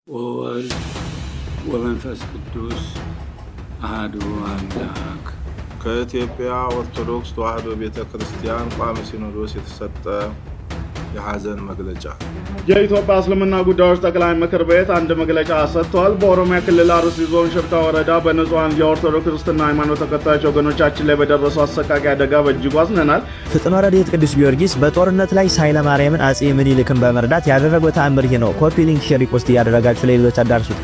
ወወልድ ወመንፈስ ቅዱስ አሐዱ አምላክ። ከኢትዮጵያ ኦርቶዶክስ ተዋሕዶ ቤተክርስቲያን ቋሚ ሲኖዶስ የተሰጠ የሐዘን መግለጫ። የኢትዮጵያ እስልምና ጉዳዮች ጠቅላይ ምክር ቤት አንድ መግለጫ ሰጥቷል። በኦሮሚያ ክልል አርሲ ዞን ሽርካ ወረዳ በንጹሃን የኦርቶዶክስ ክርስትና ሃይማኖት ተከታዮች ወገኖቻችን ላይ በደረሰው አሰቃቂ አደጋ በእጅጉ አዝነናል። ፍጥኖ ረድኤት ቅዱስ ጊዮርጊስ በጦርነት ላይ ኃይለ ማርያምን አጼ ምኒልክን በመርዳት ያደረገው ተአምር ይህ ነው። ኮፒ ሊንክ ሼር ፖስት እያደረጋችሁ ለሌሎች አዳርሱት።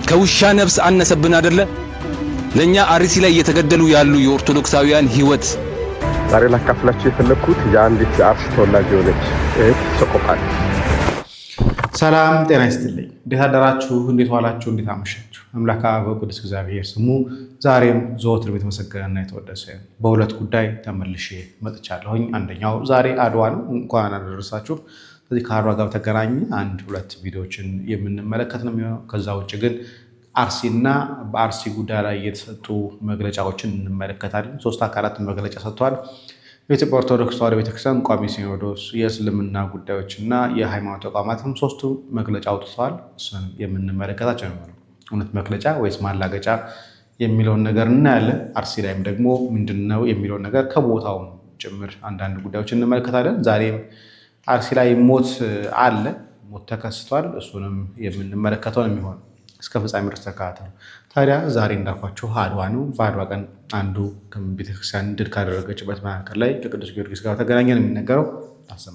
ከውሻ ነፍስ አነሰብን አይደለ? ለኛ አርሲ ላይ እየተገደሉ ያሉ የኦርቶዶክሳውያን ህይወት ዛሬ ላካፍላችሁ የፈለኩት የአንዲት የአርሲ ተወላጅ የሆነች እህት ሰቆቃል። ሰላም ጤና ይስጥልኝ። እንዴት አደራችሁ? እንዴት ዋላችሁ? እንዴት አመሻችሁ? አምላካ በቅዱስ እግዚአብሔር ስሙ ዛሬም ዘወትር የተመሰገነና የተወደሰ ይሁን። በሁለት ጉዳይ ተመልሼ መጥቻለሁኝ። አንደኛው ዛሬ አድዋ ነው። እንኳን አደረሳችሁ። ስለዚህ ከአድዋ ጋር ተገናኘ አንድ ሁለት ቪዲዮዎችን የምንመለከት ነው የሚሆነው። ከዛ ውጭ ግን አርሲና በአርሲ ጉዳይ ላይ የተሰጡ መግለጫዎችን እንመለከታለን። ሶስት አካላት መግለጫ ሰጥተዋል። የኢትዮጵያ ኦርቶዶክስ ተዋሕዶ ቤተክርስቲያን ቋሚ ሲኖዶስ፣ የእስልምና ጉዳዮችና የሃይማኖት ተቋማትም ሶስቱ መግለጫ አውጥተዋል። እሱን የምንመለከታቸው ነው። እውነት መግለጫ ወይስ ማላገጫ የሚለውን ነገር እናያለን። አርሲ ላይም ደግሞ ምንድነው የሚለውን ነገር ከቦታው ጭምር አንዳንድ ጉዳዮችን እንመለከታለን። ዛሬም አርሲ ላይ ሞት አለ፣ ሞት ተከስቷል። እሱንም የምንመለከተው ነው የሚሆነው። እስከ ፍጻሜ ድረስ ተከታተሉ። ታዲያ ዛሬ እንዳልኳችሁ አድዋ ነው። በአድዋ ቀን አንዱ ቤተክርስቲያን ድል ካደረገችበት መካከል ላይ ከቅዱስ ጊዮርጊስ ጋር ተገናኘ ነው የሚነገረው።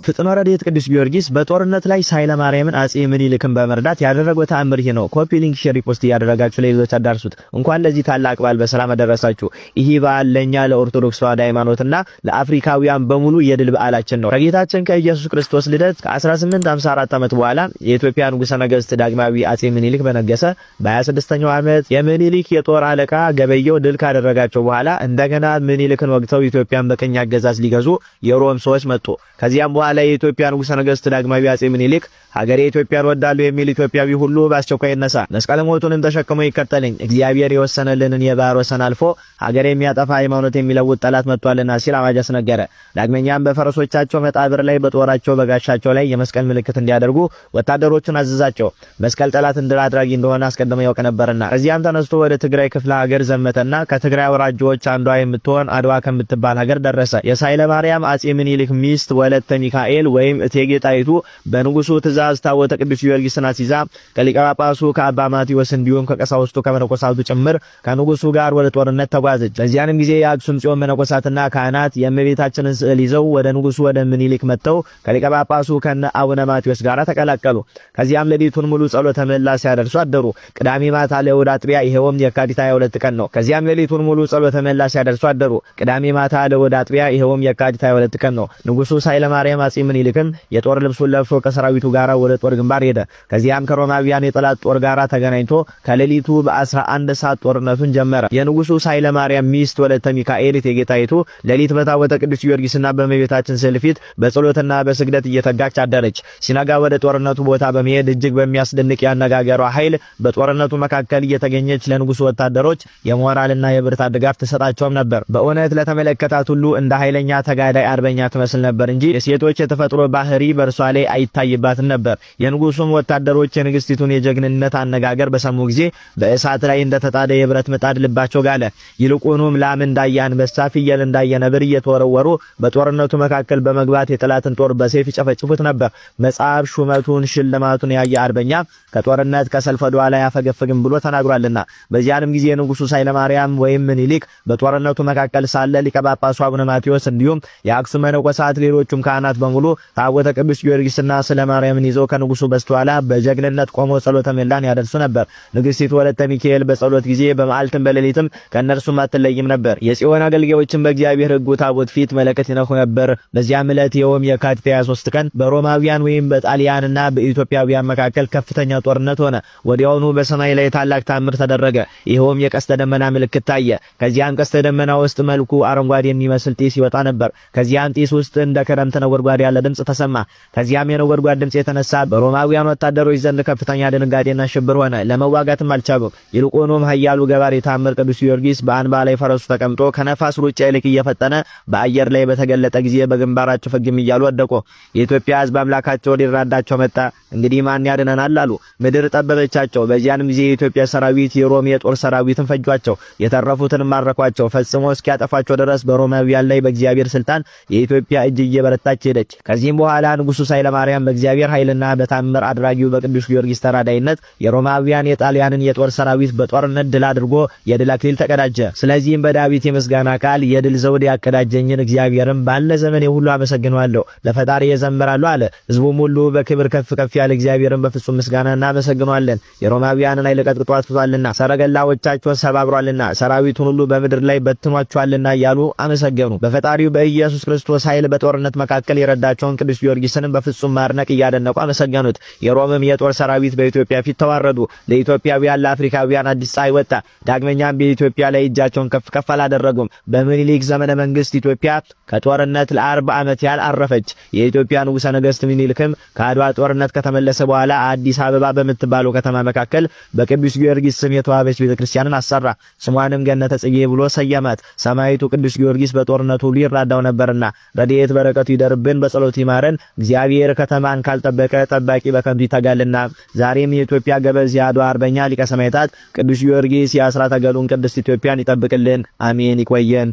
ፍጥኖ ረድኤት ቅዱስ ጊዮርጊስ በጦርነት ላይ ኃይለ ማርያምን አጼ ምኒልክን በመርዳት ያደረገው ተአምር ይህ ነው። ኮፒ ሊንክ ሼር ፖስት እያደረጋችሁ ለሌሎች አዳርሱት። እንኳን ለዚህ ታላቅ በዓል በሰላም አደረሳችሁ። ይህ በዓል ለኛ ለኦርቶዶክስ ተዋሕዶ ሃይማኖትና ለአፍሪካውያን በሙሉ የድል በዓላችን ነው። ከጌታችን ከኢየሱስ ክርስቶስ ልደት ከ1854 ዓመት በኋላ የኢትዮጵያ ንጉሠ ነገሥት ዳግማዊ አጼ ምኒልክ በነገሰ በ26ኛው ዓመት የምኒልክ የጦር አለቃ ገበየው ድል ካደረጋቸው በኋላ እንደገና ምኒልክን ወግተው ኢትዮጵያን በቀኝ አገዛዝ ሊገዙ የሮም ሰዎች መጡ። ከዚያም በኋላ የኢትዮጵያ ንጉሠ ነገሥት ዳግማዊ አጼ ምኒልክ ሀገሬ ኢትዮጵያን ወዳለሁ የሚል ኢትዮጵያዊ ሁሉ በአስቸኳይ ይነሳ፣ መስቀል ሞቱንም ተሸክሞ ይከተለኝ፣ እግዚአብሔር የወሰነልንን የባህር ወሰን አልፎ ሀገር የሚያጠፋ ሃይማኖት የሚለውጥ ጠላት መጥቷልና ሲል አዋጅ አስነገረ። ዳግመኛም በፈረሶቻቸው መጣብር ላይ በጦራቸው በጋሻቸው ላይ የመስቀል ምልክት እንዲያደርጉ ወታደሮቹን አዘዛቸው። መስቀል ጠላትን ድል አድራጊ እንደሆነ አስቀድሞ ያውቅ ነበርና። ከዚያም ተነስቶ ወደ ትግራይ ክፍለ ሀገር ዘመተና ከትግራይ አውራጃዎች አንዷ የምትሆን አድዋ ከምትባል ሀገር ደረሰ። የኃይለ ማርያም አጼ ምኒልክ ሚስት ወለተ ሚካኤል ወይም እቴጌ ጣይቱ በንጉሱ ትእዛዝ ታቦተ ቅዱስ ጊዮርጊስን አስይዛ ከሊቀ ጳጳሱ ከአባ ማቴዎስ እንዲሁም ከቀሳውስቱ ከመነኮሳቱ ጭምር ከንጉሱ ጋር ወደ ጦርነት ተጓዘች። በዚያንም ጊዜ የአክሱም ጽዮን መነኮሳትና ካህናት የእመቤታችንን ስዕል ይዘው ወደ ንጉሱ ወደ ምኒልክ መጥተው ከሊቀ ጳጳሱ ከነ አቡነ ማቴዎስ ጋር ተቀላቀሉ። ከዚያም ሌሊቱን ሙሉ ጸሎተ ምህላ ሲያደርሱ አደሩ። ቅዳሜ ማታ ለእሑድ አጥቢያ ይሄውም የካቲት 22 ቀን ነው። ከዚያም ሌሊቱን ሙሉ ጸሎተ ምህላ ሲያደርሱ አደሩ። ቅዳሜ ማታ ለእሑድ አጥቢያ ይሄውም የካቲት 22 ቀን ነው። ንጉሱ ኃይለ ማርያም አጼ ምኒልክም የጦር ልብሱን ለብሶ ከሰራዊቱ ጋር ወደ ጦር ግንባር ሄደ። ከዚያም ከሮማውያን የጠላት ጦር ጋር ተገናኝቶ ከሌሊቱ በ11 ሰዓት ጦርነቱን ጀመረ። የንጉሱ ኃይለ ማርያም ሚስት ወለተ ሚካኤል እቴጌ ጣይቱ ሌሊት በታቦተ ቅዱስ ጊዮርጊስና በእመቤታችን ስዕል ፊት በጸሎትና በስግደት እየተጋች አደረች። ሲነጋ ወደ ጦርነቱ ቦታ በመሄድ እጅግ በሚያስደንቅ ያነጋገሯ ኃይል በጦርነቱ መካከል እየተገኘች ለንጉሱ ወታደሮች የሞራልና የብርታት ድጋፍ ትሰጣቸውም ነበር። በእውነት ለተመለከታት ሁሉ እንደ ኃይለኛ ተጋዳይ አርበኛ ትመስል ነበር እንጂ የሴቶች የተፈጥሮ ባህሪ በእርሷ ላይ አይታይባትም ነበር። የንጉሱም ወታደሮች የንግስቲቱን የጀግንነት አነጋገር በሰሙ ጊዜ በእሳት ላይ እንደተጣደ የብረት ምጣድ ልባቸው ጋለ። ይልቁንም ላም እንዳየ አንበሳ፣ ፍየል እንዳየ ነብር እየተወረወሩ በጦርነቱ መካከል በመግባት የጠላትን ጦር በሰይፍ ይጨፈጭፉት ነበር። መጽሐፍ ሹመቱን ሽልማቱን ያየ አርበኛ ከጦርነት ከሰልፍ ወደ ኋላ አያፈገፍግም ብሎ ተናግሯልና። በዚያንም ጊዜ ንጉሱ ኃይለ ማርያም ወይም ምኒልክ በጦርነቱ መካከል ሳለ ሊቀ ጳጳሱ አቡነ ማቴዎስ እንዲሁም የአክሱም መነኮሳት ሌሎቹም ካህናት በሙሉ ታቦተ ቅዱስ ጊዮርጊስና ስለ ማርያምን ይዘው ከንጉሱ በስተኋላ በጀግንነት ቆመው ጸሎተ ምህላን ያደርሱ ነበር። ንግስቲቱ ወለተ ሚካኤል በጸሎት ጊዜ በመዓልትም በሌሊትም ከእነርሱም አትለይም ነበር። የጽዮን አገልጋዮችን በእግዚአብሔር ሕጉ ታቦት ፊት መለከት ይነፉ ነበር። በዚያም ዕለት የውም የካቲት 23 ቀን በሮማውያን ወይም በጣሊያንና በኢትዮጵያውያን መካከል ከፍተኛ ጦርነት ሆነ። ወዲያውኑ በሰማይ ላይ ታላቅ ታምር ተደረገ። አደረገ። ይሄውም የቀስተ ደመና ምልክት ታየ። ከዚያም ቀስተ ደመና ውስጥ መልኩ አረንጓዴ የሚመስል ጢስ ይወጣ ነበር። ከዚያም ጢስ ውስጥ እንደ ክረምት ነጎድጓድ ያለ ድምጽ ተሰማ። ከዚያም የነጎድጓድ ድምጽ የተነሳ በሮማውያን ወታደሮች ዘንድ ከፍተኛ ድንጋጤና ሽብር ሆነ። ለመዋጋትም አልቻሉም። ይልቁንም ኃያሉ ገባሬ ታምር ቅዱስ ጊዮርጊስ በአንባ ላይ ፈረሱ ተቀምጦ ከነፋስ ሩጫ ይልቅ እየፈጠነ በአየር ላይ በተገለጠ ጊዜ በግንባራቸው ፍግም እያሉ ወደቁ። የኢትዮጵያ ሕዝብ አምላካቸው ሊራዳቸው መጣ። እንግዲህ ማን ያድነናል አሉ። ምድር ጠበበቻቸው። በዚያንም ጊዜ የኢትዮጵያ ሰራዊት የሮም የጦር ሰራዊትን ፈጇቸው። የተረፉትን ማረኳቸው። ፈጽሞ እስኪያጠፋቸው ድረስ በሮማውያን ላይ በእግዚአብሔር ስልጣን የኢትዮጵያ እጅ እየበረታች ሄደች። ከዚህም በኋላ ንጉሡ ኃይለማርያም በእግዚአብሔር ኃይልና በታምር አድራጊው በቅዱስ ጊዮርጊስ ተራዳይነት የሮማውያን የጣሊያንን የጦር ሰራዊት በጦርነት ድል አድርጎ የድል አክሊል ተቀዳጀ። ስለዚህም በዳዊት የምስጋና ቃል የድል ዘውድ ያቀዳጀኝን እግዚአብሔርን ባለ ዘመኔ ሁሉ አመሰግነዋለሁ፣ ለፈጣሪ እዘምራለሁ አለ። ሕዝቡም ሁሉ በክብር ከፍ ከፍ ያለ እግዚአብሔርን በፍጹም ምስጋና እናመሰግነዋለን። የሮማውያንን ኃይል ቀጥቅጦ አጥፍቷልና ሰረገላዎቻቸውን ሰባብሯልና ሰራዊቱን ሁሉ በምድር ላይ በትኗቸዋልና እያሉ አመሰገኑ። በፈጣሪው በኢየሱስ ክርስቶስ ኃይል በጦርነት መካከል የረዳቸውን ቅዱስ ጊዮርጊስን በፍጹም ማድነቅ እያደነቁ አመሰገኑት። የሮምም የጦር ሰራዊት በኢትዮጵያ ፊት ተዋረዱ። ለኢትዮጵያውያን ለአፍሪካውያን አዲስ ፀሐይ ወጣ። ዳግመኛም በኢትዮጵያ ላይ እጃቸውን ከፍ ከፍ አላደረጉም። በምኒልክ ዘመነ መንግስት ኢትዮጵያ ከጦርነት ለ40 ዓመት ያህል አረፈች። የኢትዮጵያ ንጉሠ ነገሥት ምኒልክም ከአድዋ ጦርነት ከተመለሰ በኋላ አዲስ አበባ በምትባለው ከተማ መካከል በቅዱስ ጊዮርጊስ ስም የተዋበች ቤተክርስቲያንን አሰራ። ስሟንም ገነተ ጽጌ ብሎ ሰየማት። ሰማዕቱ ቅዱስ ጊዮርጊስ በጦርነቱ ሊራዳው ነበርና ረድኤት በረከቱ ይደርብን፣ በጸሎት ይማረን። እግዚአብሔር ከተማን ካልጠበቀ ጠባቂ በከንቱ ይተጋልና። ዛሬም የኢትዮጵያ ገበዝ የአድዋ አርበኛ ሊቀ ሰማዕታት ቅዱስ ጊዮርጊስ የአስራተ ገሉን ቅድስት ኢትዮጵያን ይጠብቅልን። አሜን። ይቆየን።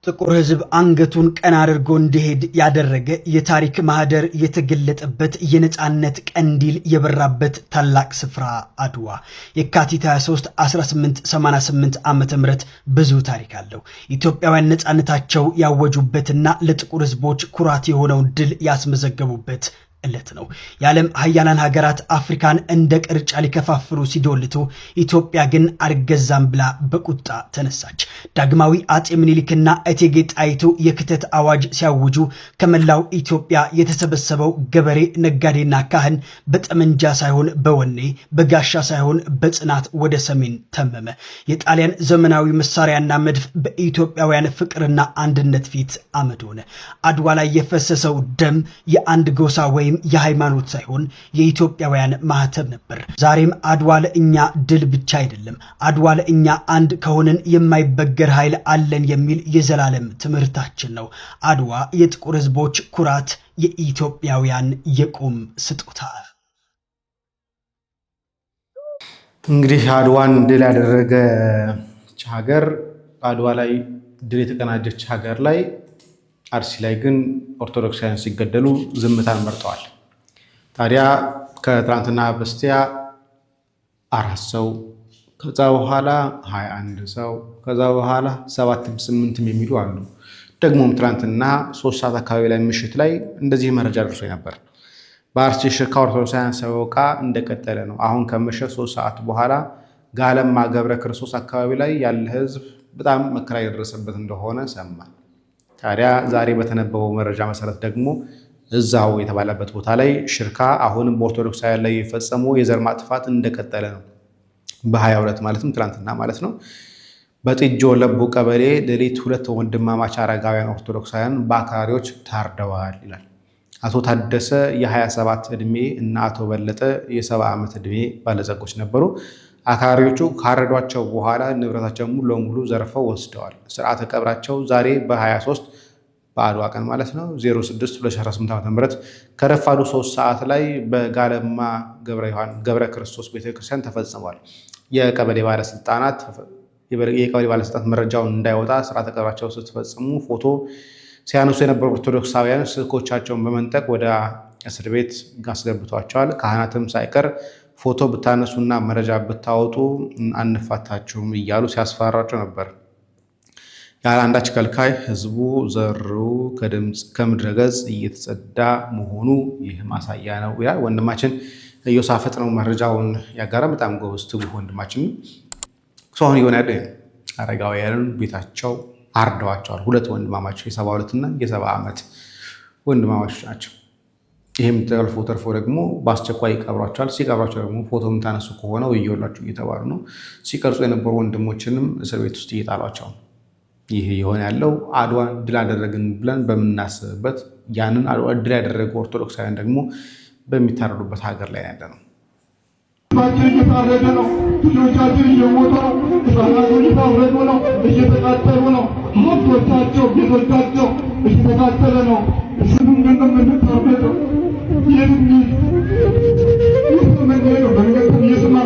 ጥቁር ሕዝብ አንገቱን ቀና አድርጎ እንዲሄድ ያደረገ የታሪክ ማህደር የተገለጠበት የነጻነት ቀንዲል የበራበት ታላቅ ስፍራ አድዋ የካቲት 23 1888 ዓመተ ምህረት ብዙ ታሪክ አለው። ኢትዮጵያውያን ነጻነታቸው ያወጁበትና ለጥቁር ሕዝቦች ኩራት የሆነውን ድል ያስመዘገቡበት እለት ነው። የዓለም ሀያላን ሀገራት አፍሪካን እንደ ቅርጫ ሊከፋፍሉ ሲዶልቱ ኢትዮጵያ ግን አልገዛም ብላ በቁጣ ተነሳች። ዳግማዊ አጼ ምኒልክና እቴጌ ጣይቱ የክተት አዋጅ ሲያውጁ ከመላው ኢትዮጵያ የተሰበሰበው ገበሬ፣ ነጋዴና ካህን በጠመንጃ ሳይሆን በወኔ፣ በጋሻ ሳይሆን በጽናት ወደ ሰሜን ተመመ። የጣሊያን ዘመናዊ መሳሪያና መድፍ በኢትዮጵያውያን ፍቅርና አንድነት ፊት አመድ ሆነ። አድዋ ላይ የፈሰሰው ደም የአንድ ጎሳ ወይም የሃይማኖት ሳይሆን የኢትዮጵያውያን ማህተብ ነበር። ዛሬም አድዋ ለእኛ ድል ብቻ አይደለም፣ አድዋ ለእኛ አንድ ከሆነን የማይበገር ኃይል አለን የሚል የዘላለም ትምህርታችን ነው። አድዋ የጥቁር ሕዝቦች ኩራት፣ የኢትዮጵያውያን የቁም ስጦታ። እንግዲህ አድዋን ድል ያደረገች ሀገር፣ አድዋ ላይ ድል የተቀናጀች ሀገር ላይ አርሲ ላይ ግን ኦርቶዶክሳውያን ሲገደሉ ዝምታን መርጠዋል። ታዲያ ከትናንትና በስቲያ 4 ሰው፣ ከዛ በኋላ 21 ሰው፣ ከዛ በኋላ 7-8 የሚሉ አሉ። ደግሞም ትናንትና 3 ሰዓት አካባቢ ላይ ምሽት ላይ እንደዚህ መረጃ ደርሶ ነበር። በአርሲ ሽርካ ኦርቶዶክሳውያን ሰቆቃ እንደቀጠለ ነው። አሁን ከምሽት 3 ሰዓት በኋላ ጋለማ ገብረ ክርስቶስ አካባቢ ላይ ያለ ህዝብ በጣም መከራ የደረሰበት እንደሆነ ሰማን። ታዲያ ዛሬ በተነበበው መረጃ መሰረት ደግሞ እዛው የተባለበት ቦታ ላይ ሽርካ አሁንም በኦርቶዶክሳውያን ላይ የፈጸመው የዘር ማጥፋት እንደቀጠለ ነው። በ22 ማለትም ትናንትና ማለት ነው። በጥጆ ለቡ ቀበሌ ሌሊት 2 ወንድማማች አረጋውያን ኦርቶዶክሳውያን በአክራሪዎች ታርደዋል ይላል። አቶ ታደሰ የ27 ዕድሜ እና አቶ በለጠ የ70 ዓመት ዕድሜ ባለጸጎች ነበሩ። አክራሪዎቹ ካረዷቸው በኋላ ንብረታቸው ሙሉ ለሙሉ ዘርፈው ወስደዋል። ስርዓተ ቀብራቸው ዛሬ በ23 በአድዋ ቀን ማለት ነው 06/2018 ዓ.ም ከረፋዱ 3 ሰዓት ላይ በጋለማ ገብረ ክርስቶስ ቤተክርስቲያን ተፈጽሟል። የቀበሌ ባለስልጣናት መረጃውን እንዳይወጣ ስርዓተ ቀብራቸው ስትፈጽሙ ፎቶ ሲያነሱ የነበሩ ኦርቶዶክሳውያን ስልኮቻቸውን በመንጠቅ ወደ እስር ቤት አስገብቷቸዋል። ካህናትም ሳይቀር ፎቶ ብታነሱና መረጃ ብታወጡ አንፋታችሁም እያሉ ሲያስፈራራቸው ነበር። ያለ አንዳች ከልካይ ህዝቡ ዘሩ ከምድረ ገጽ እየተጸዳ መሆኑ ይህ ማሳያ ነው ይላል ወንድማችን ኢዮሳፍጥ ነው መረጃውን ያጋራ። በጣም ጎበዝ ትጉህ ወንድማችን ሰውን ይሆን ያለ አረጋውያን ቤታቸው አርደዋቸዋል። 2 ወንድማማቾች የ72 እና የ70 ዓመት ወንድማማቾች ናቸው። ይህም ተርፎ ደግሞ በአስቸኳይ ይቀብሯቸዋል። ሲቀብሯቸው ደግሞ ፎቶ የምታነሱ ከሆነ ወዮላችሁ እየተባሉ ነው። ሲቀርጹ የነበሩ ወንድሞችንም እስር ቤት ውስጥ እየጣሏቸው ነው። ይህ የሆነ ያለው አድዋን ድል አደረግን ብለን በምናስብበት ያንን አድዋ ድል ያደረጉ ኦርቶዶክሳውያን ደግሞ በሚታረዱበት ሀገር ላይ ያለ ነው። እየታረደ ነው። ልጆቻችን እየሞቱ ነው። ህፃናቱ እየታረዱ ነው፣ እየተቃጠሉ ነው። ሀብቶቻቸው፣ ቤቶቻቸው እየተቃጠለ ነው። ስሙን ግን የምንታረደው መንገድ ነው። መንግስትም ይስማ፣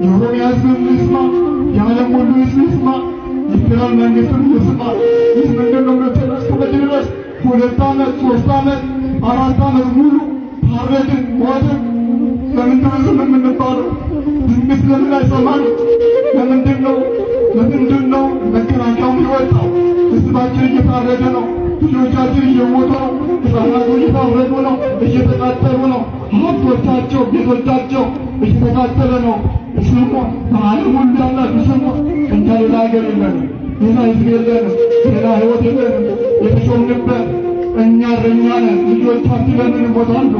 የኦሮሚያ ህዝብ ይስማ፣ የዓለም ሁሉ ህዝብ ይስማ፣ የፌዴራል መንግስትም ይስማ። ይህ ምንድን ነው? እስከመቼ ድረስ 2 ዓመት 3 ዓመት 4 ዓመት ሙሉ ታረድን ሞትን? ለምንድን ነው የምንባለው? መንግስት ለምን አይሰማን? ለምንድን ነው መከላከያው የወጣው? ህዝባችን እየታረደ ነው። ልጆቻችን እየሞቱ ነው። ህፃናቱ እየታረዱ ነው፣ እየተቃጠሉ ነው። ሀብቶቻቸው፣ ቤቶቻቸው እየተቃጠለ ነው። ስሙ፣ በዓለም ሁሉ ያላችሁ ስሙ። እኛ ሌላ ሀገር የለንም፣ ሌላ ህዝብ የለንም፣ ሌላ ህይወት የለንም። የተሾምንበት እኛ እረኛ ነን። ልጆቻችን ለምን ይሞታሉ?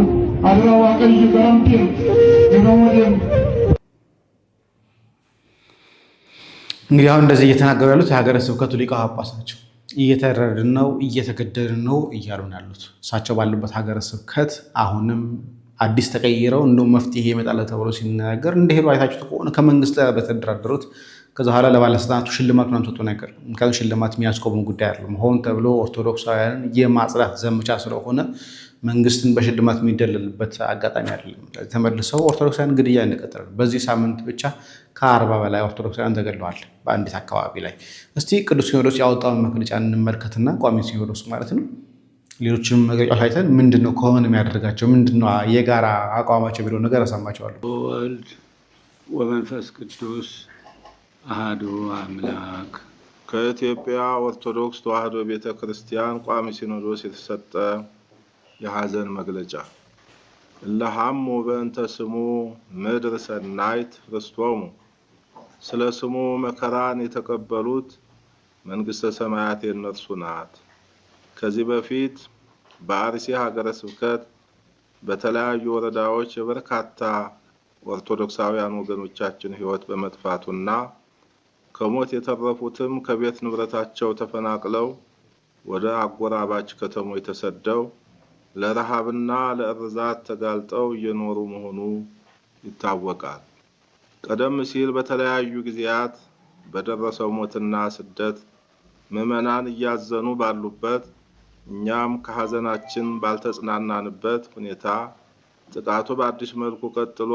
አድራዋ ቀይ ገራምቴ ገራሞዴም እንግዲህ አሁን እንደዚህ እየተናገሩ ያሉት የሀገረ ስብከቱ ሊቀ ጳጳስ ናቸው። እየተረድን ነው፣ እየተገደልን ነው እያሉ ነው ያሉት። እሳቸው ባሉበት ሀገረ ስብከት አሁንም አዲስ ተቀይረው እንደው መፍትሄ ይመጣል ተብሎ ሲነገር እንደሄዱ አይታችሁት ከሆነ ከመንግስት ጋር በተደራደሩት ከዛ በኋላ ለባለስልጣናቱ ሽልማት ምናምን ሰጥቶ ነገር ምክንያቱም ሽልማት የሚያስቆም ጉዳይ አይደለም። ሆን ተብሎ ኦርቶዶክሳውያንን የማጽዳት ዘመቻ ስለሆነ መንግስትን በሽልማት የሚደለልበት አጋጣሚ አይደለም። ተመልሰው ኦርቶዶክሳውያን ግድያ እንደቀጠለ በዚህ ሳምንት ብቻ ከ40 በላይ ኦርቶዶክሳውያን ተገድለዋል በአንዲት አካባቢ ላይ። እስቲ ቅዱስ ሲኖዶስ ያወጣውን መግለጫ እንመልከትና ቋሚ ሲኖዶስ ማለት ነው ሌሎችንም መግለጫዎች አይተን ምንድነው ከሆነ የሚያደርጋቸው ምንድነው የጋራ አቋማቸው ቢለው ነገር አሰማቸዋለሁ። ወልድ ወመንፈስ ቅዱስ አሐዱ አምላክ። ከኢትዮጵያ ኦርቶዶክስ ተዋሕዶ ቤተ ክርስቲያን ቋሚ ሲኖዶስ የተሰጠ የሐዘን መግለጫ። እለሃሙ በእንተ ስሙ ምድር ሰናይት ርስቶሙ። ስለ ስሙ መከራን የተቀበሉት መንግሥተ ሰማያት የእነርሱ ናት። ከዚህ በፊት በአርሲ ሀገረ ስብከት በተለያዩ ወረዳዎች የበርካታ ኦርቶዶክሳውያን ወገኖቻችን ሕይወት በመጥፋቱና ከሞት የተረፉትም ከቤት ንብረታቸው ተፈናቅለው ወደ አጎራባች ከተሞች ተሰደው ለረሃብና ለእርዛት ተጋልጠው እየኖሩ መሆኑ ይታወቃል። ቀደም ሲል በተለያዩ ጊዜያት በደረሰው ሞትና ስደት ምዕመናን እያዘኑ ባሉበት እኛም ከሐዘናችን ባልተጽናናንበት ሁኔታ ጥቃቱ በአዲስ መልኩ ቀጥሎ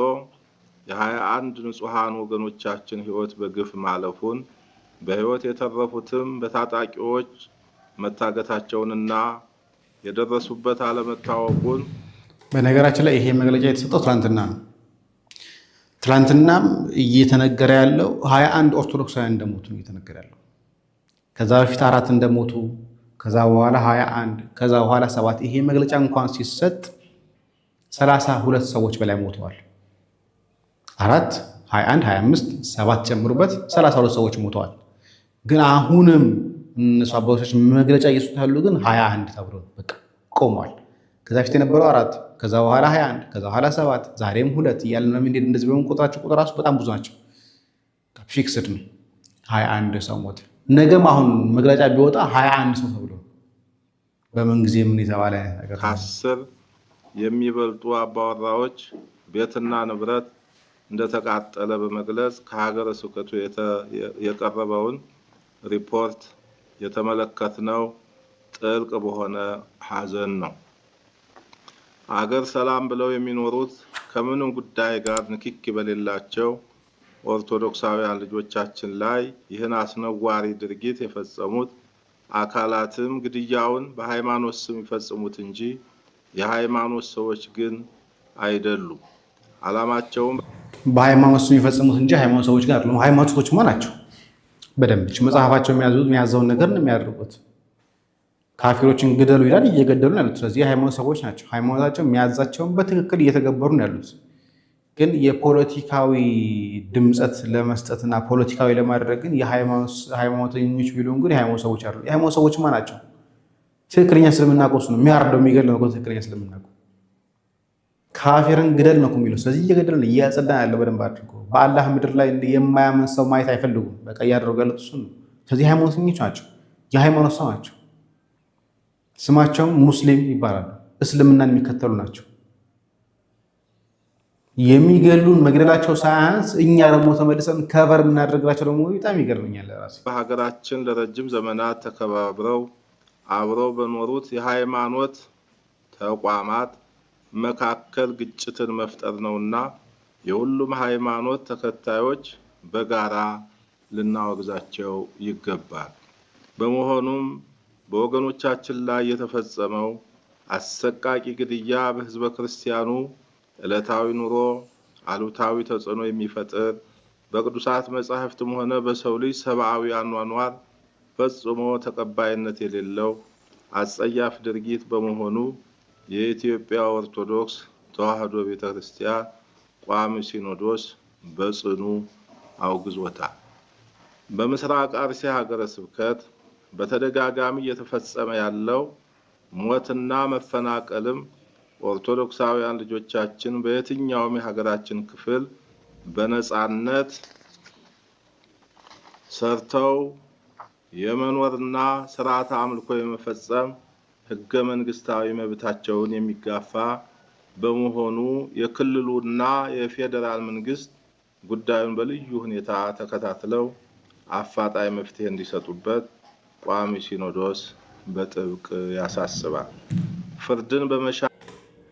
የ21 ንጹሐን ወገኖቻችን ሕይወት በግፍ ማለፉን በሕይወት የተረፉትም በታጣቂዎች መታገታቸውንና የደረሱበት አለመታወቁን በነገራችን ላይ ይሄ መግለጫ የተሰጠው ትላንትና ነው። ትላንትናም እየተነገረ ያለው 21 ኦርቶዶክሳውያን እንደሞቱ ነው እየተነገረ ያለው። ከዛ በፊት 4 እንደሞቱ፣ ከዛ በኋላ 21፣ ከዛ በኋላ 7። ይሄ መግለጫ እንኳን ሲሰጥ 32 ሰዎች በላይ ሞተዋል። 4 21 25 7 ጨምሩበት 32 ሰዎች ሞተዋል። ግን አሁንም እነሱ አባቶች መግለጫ እየሰጡ ያሉ ግን 21 ተብሎ በቃ ቆሟል። ከዛ በፊት የነበረው 4 ከዛ በኋላ 21 ከዛ በኋላ 7 ዛሬም 2 እያልን ነው የምንሄድ። እንደዚህ በመቆጠራቸው ቁጥር ራሱ በጣም ብዙ ናቸው። ፊክስድ ነው 21 ሰው ሞተ። ነገም አሁን መግለጫ ቢወጣ 21 ሰው ተብሎ በምን ጊዜ ምን የተባለ ነገር 10 የሚበልጡ አባወራዎች ቤትና ንብረት እንደተቃጠለ በመግለጽ ከሀገረ ስብከቱ የቀረበውን ሪፖርት የተመለከትነው ጥልቅ በሆነ ሐዘን ነው። አገር ሰላም ብለው የሚኖሩት ከምንም ጉዳይ ጋር ንክኪ በሌላቸው ኦርቶዶክሳውያን ልጆቻችን ላይ ይህን አስነዋሪ ድርጊት የፈጸሙት አካላትም ግድያውን በሃይማኖት ስም ይፈጽሙት እንጂ የሃይማኖት ሰዎች ግን አይደሉም። ዓላማቸውም በሃይማኖት ስም ይፈጽሙት እንጂ ሃይማኖት ሰዎች ጋር አይደሉም። ሃይማኖት ሰዎች ናቸው። በደንብ መጽሐፋቸው የሚያዘውን ነገር ነው የሚያደርጉት። ካፊሮችን ግደሉ ይላል፣ እየገደሉ ነው ያሉት። ስለዚህ የሃይማኖት ሰዎች ናቸው። ሃይማኖታቸው የሚያዛቸውን በትክክል እየተገበሩ ነው ያሉት። ግን የፖለቲካዊ ድምፀት ለመስጠትና ፖለቲካዊ ለማድረግ ግን የሃይማኖተኞች ቢሉን ግን የሃይማኖት ሰዎች አሉ። የሃይማኖት ሰዎች ናቸው። ትክክለኛ እስልምና እኮ እሱ ነው የሚያርደው የሚገድለው ነው ትክክለኛ እስልምና እኮ። ካፊርን ግደል ነው የሚለው። ስለዚህ እየገደልን እያጸዳን ያለው በደንብ አድርጎ በአላህ ምድር ላይ የማያምን ሰው ማየት አይፈልጉም። በቃ እያደረጉ ያሉት እሱን ነው። ስለዚህ ሃይማኖተኞች ናቸው፣ የሃይማኖት ሰው ናቸው። ስማቸውም ሙስሊም ይባላሉ። እስልምናን የሚከተሉ ናቸው። የሚገሉን መግደላቸው ሳያንስ እኛ ደግሞ ተመልሰን ከቨር የምናደርግላቸው ደግሞ በጣም ይገርመኛል። ራሴ በሀገራችን ለረጅም ዘመናት ተከባብረው አብረው በኖሩት የሃይማኖት ተቋማት መካከል ግጭትን መፍጠር ነውና የሁሉም ሃይማኖት ተከታዮች በጋራ ልናወግዛቸው ይገባል። በመሆኑም በወገኖቻችን ላይ የተፈጸመው አሰቃቂ ግድያ በህዝበ ክርስቲያኑ ዕለታዊ ኑሮ አሉታዊ ተጽዕኖ የሚፈጥር በቅዱሳት መጻሕፍትም ሆነ በሰው ልጅ ሰብአዊ አኗኗር ፈጽሞ ተቀባይነት የሌለው አጸያፍ ድርጊት በመሆኑ የኢትዮጵያ ኦርቶዶክስ ተዋሕዶ ቤተክርስቲያን ቋሚ ሲኖዶስ በጽኑ አውግዞታል። በምስራቅ አርሲ ሀገረ ስብከት በተደጋጋሚ እየተፈጸመ ያለው ሞትና መፈናቀልም ኦርቶዶክሳውያን ልጆቻችን በየትኛውም የሀገራችን ክፍል በነጻነት ሰርተው የመኖርና ስርዓተ አምልኮ የመፈጸም ህገ መንግስታዊ መብታቸውን የሚጋፋ በመሆኑ የክልሉና የፌደራል መንግስት ጉዳዩን በልዩ ሁኔታ ተከታትለው አፋጣኝ መፍትሄ እንዲሰጡበት ቋሚ ሲኖዶስ በጥብቅ ያሳስባል። ፍርድን በመሻ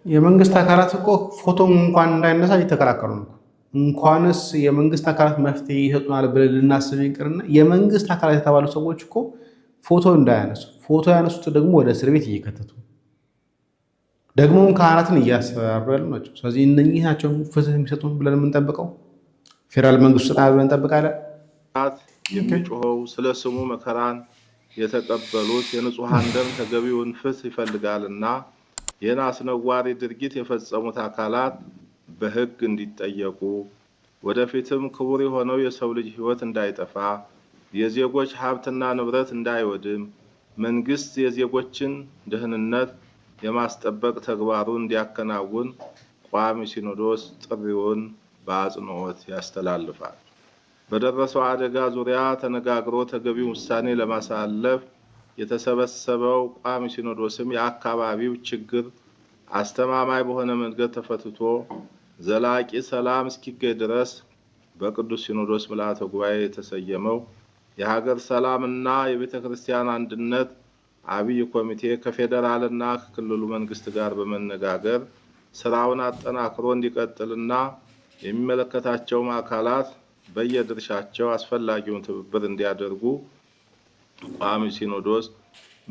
የመንግስት አካላት እኮ ፎቶም እንኳን እንዳይነሳ እየተከራከሩ ነው። እንኳንስ የመንግስት አካላት መፍትሄ ይሰጡናል ብለን ልናስብ ይቅርና የመንግስት አካላት የተባሉ ሰዎች እኮ ፎቶ እንዳያነሱ፣ ፎቶ ያነሱት ደግሞ ወደ እስር ቤት እየከተቱ ደግሞም ካህናትን እያስፈራሩ ያሉ ናቸው። ስለዚህ እነኚህ ናቸው ፍትህ የሚሰጡን ብለን የምንጠብቀው። ፌዴራል መንግስቱ ስጣ ብለን እንጠብቃለን። የሚጮኸው ስለ ስሙ መከራን የተቀበሉት የንጹሃን ደም ተገቢውን ፍትህ ይፈልጋልና ይህን አስነዋሪ ድርጊት የፈጸሙት አካላት በህግ እንዲጠየቁ ወደፊትም ክቡር የሆነው የሰው ልጅ ህይወት እንዳይጠፋ የዜጎች ሀብትና ንብረት እንዳይወድም መንግስት የዜጎችን ደህንነት የማስጠበቅ ተግባሩን እንዲያከናውን ቋሚ ሲኖዶስ ጥሪውን በአጽንኦት ያስተላልፋል። በደረሰው አደጋ ዙሪያ ተነጋግሮ ተገቢውን ውሳኔ ለማሳለፍ የተሰበሰበው ቋሚ ሲኖዶስም የአካባቢው ችግር አስተማማኝ በሆነ መንገድ ተፈትቶ ዘላቂ ሰላም እስኪገኝ ድረስ በቅዱስ ሲኖዶስ ምልዓተ ጉባኤ የተሰየመው የሀገር ሰላምና የቤተ ክርስቲያን አንድነት አብይ ኮሚቴ ከፌደራልና ከክልሉ መንግስት ጋር በመነጋገር ስራውን አጠናክሮ እንዲቀጥልና የሚመለከታቸው አካላት በየድርሻቸው አስፈላጊውን ትብብር እንዲያደርጉ ቋሚ ሲኖዶስ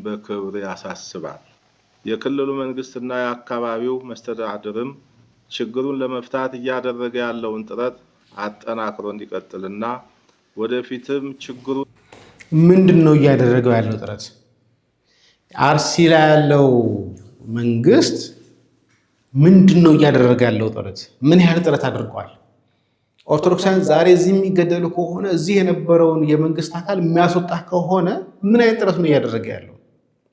በክብር ያሳስባል። የክልሉ መንግስትና የአካባቢው መስተዳድርም ችግሩን ለመፍታት እያደረገ ያለውን ጥረት አጠናክሮ እንዲቀጥልና ወደፊትም ችግሩ ምንድነው እያደረገው ያለው ጥረት? አርሲ ላይ ያለው መንግስት ምንድነው እያደረገ ያለው ጥረት? ምን ያህል ጥረት አድርጓል? ኦርቶዶክሳውያን ዛሬ እዚህ የሚገደሉ ከሆነ እዚህ የነበረውን የመንግስት አካል የሚያስወጣ ከሆነ ምን አይነት ጥረት ነው እያደረገ ያለው?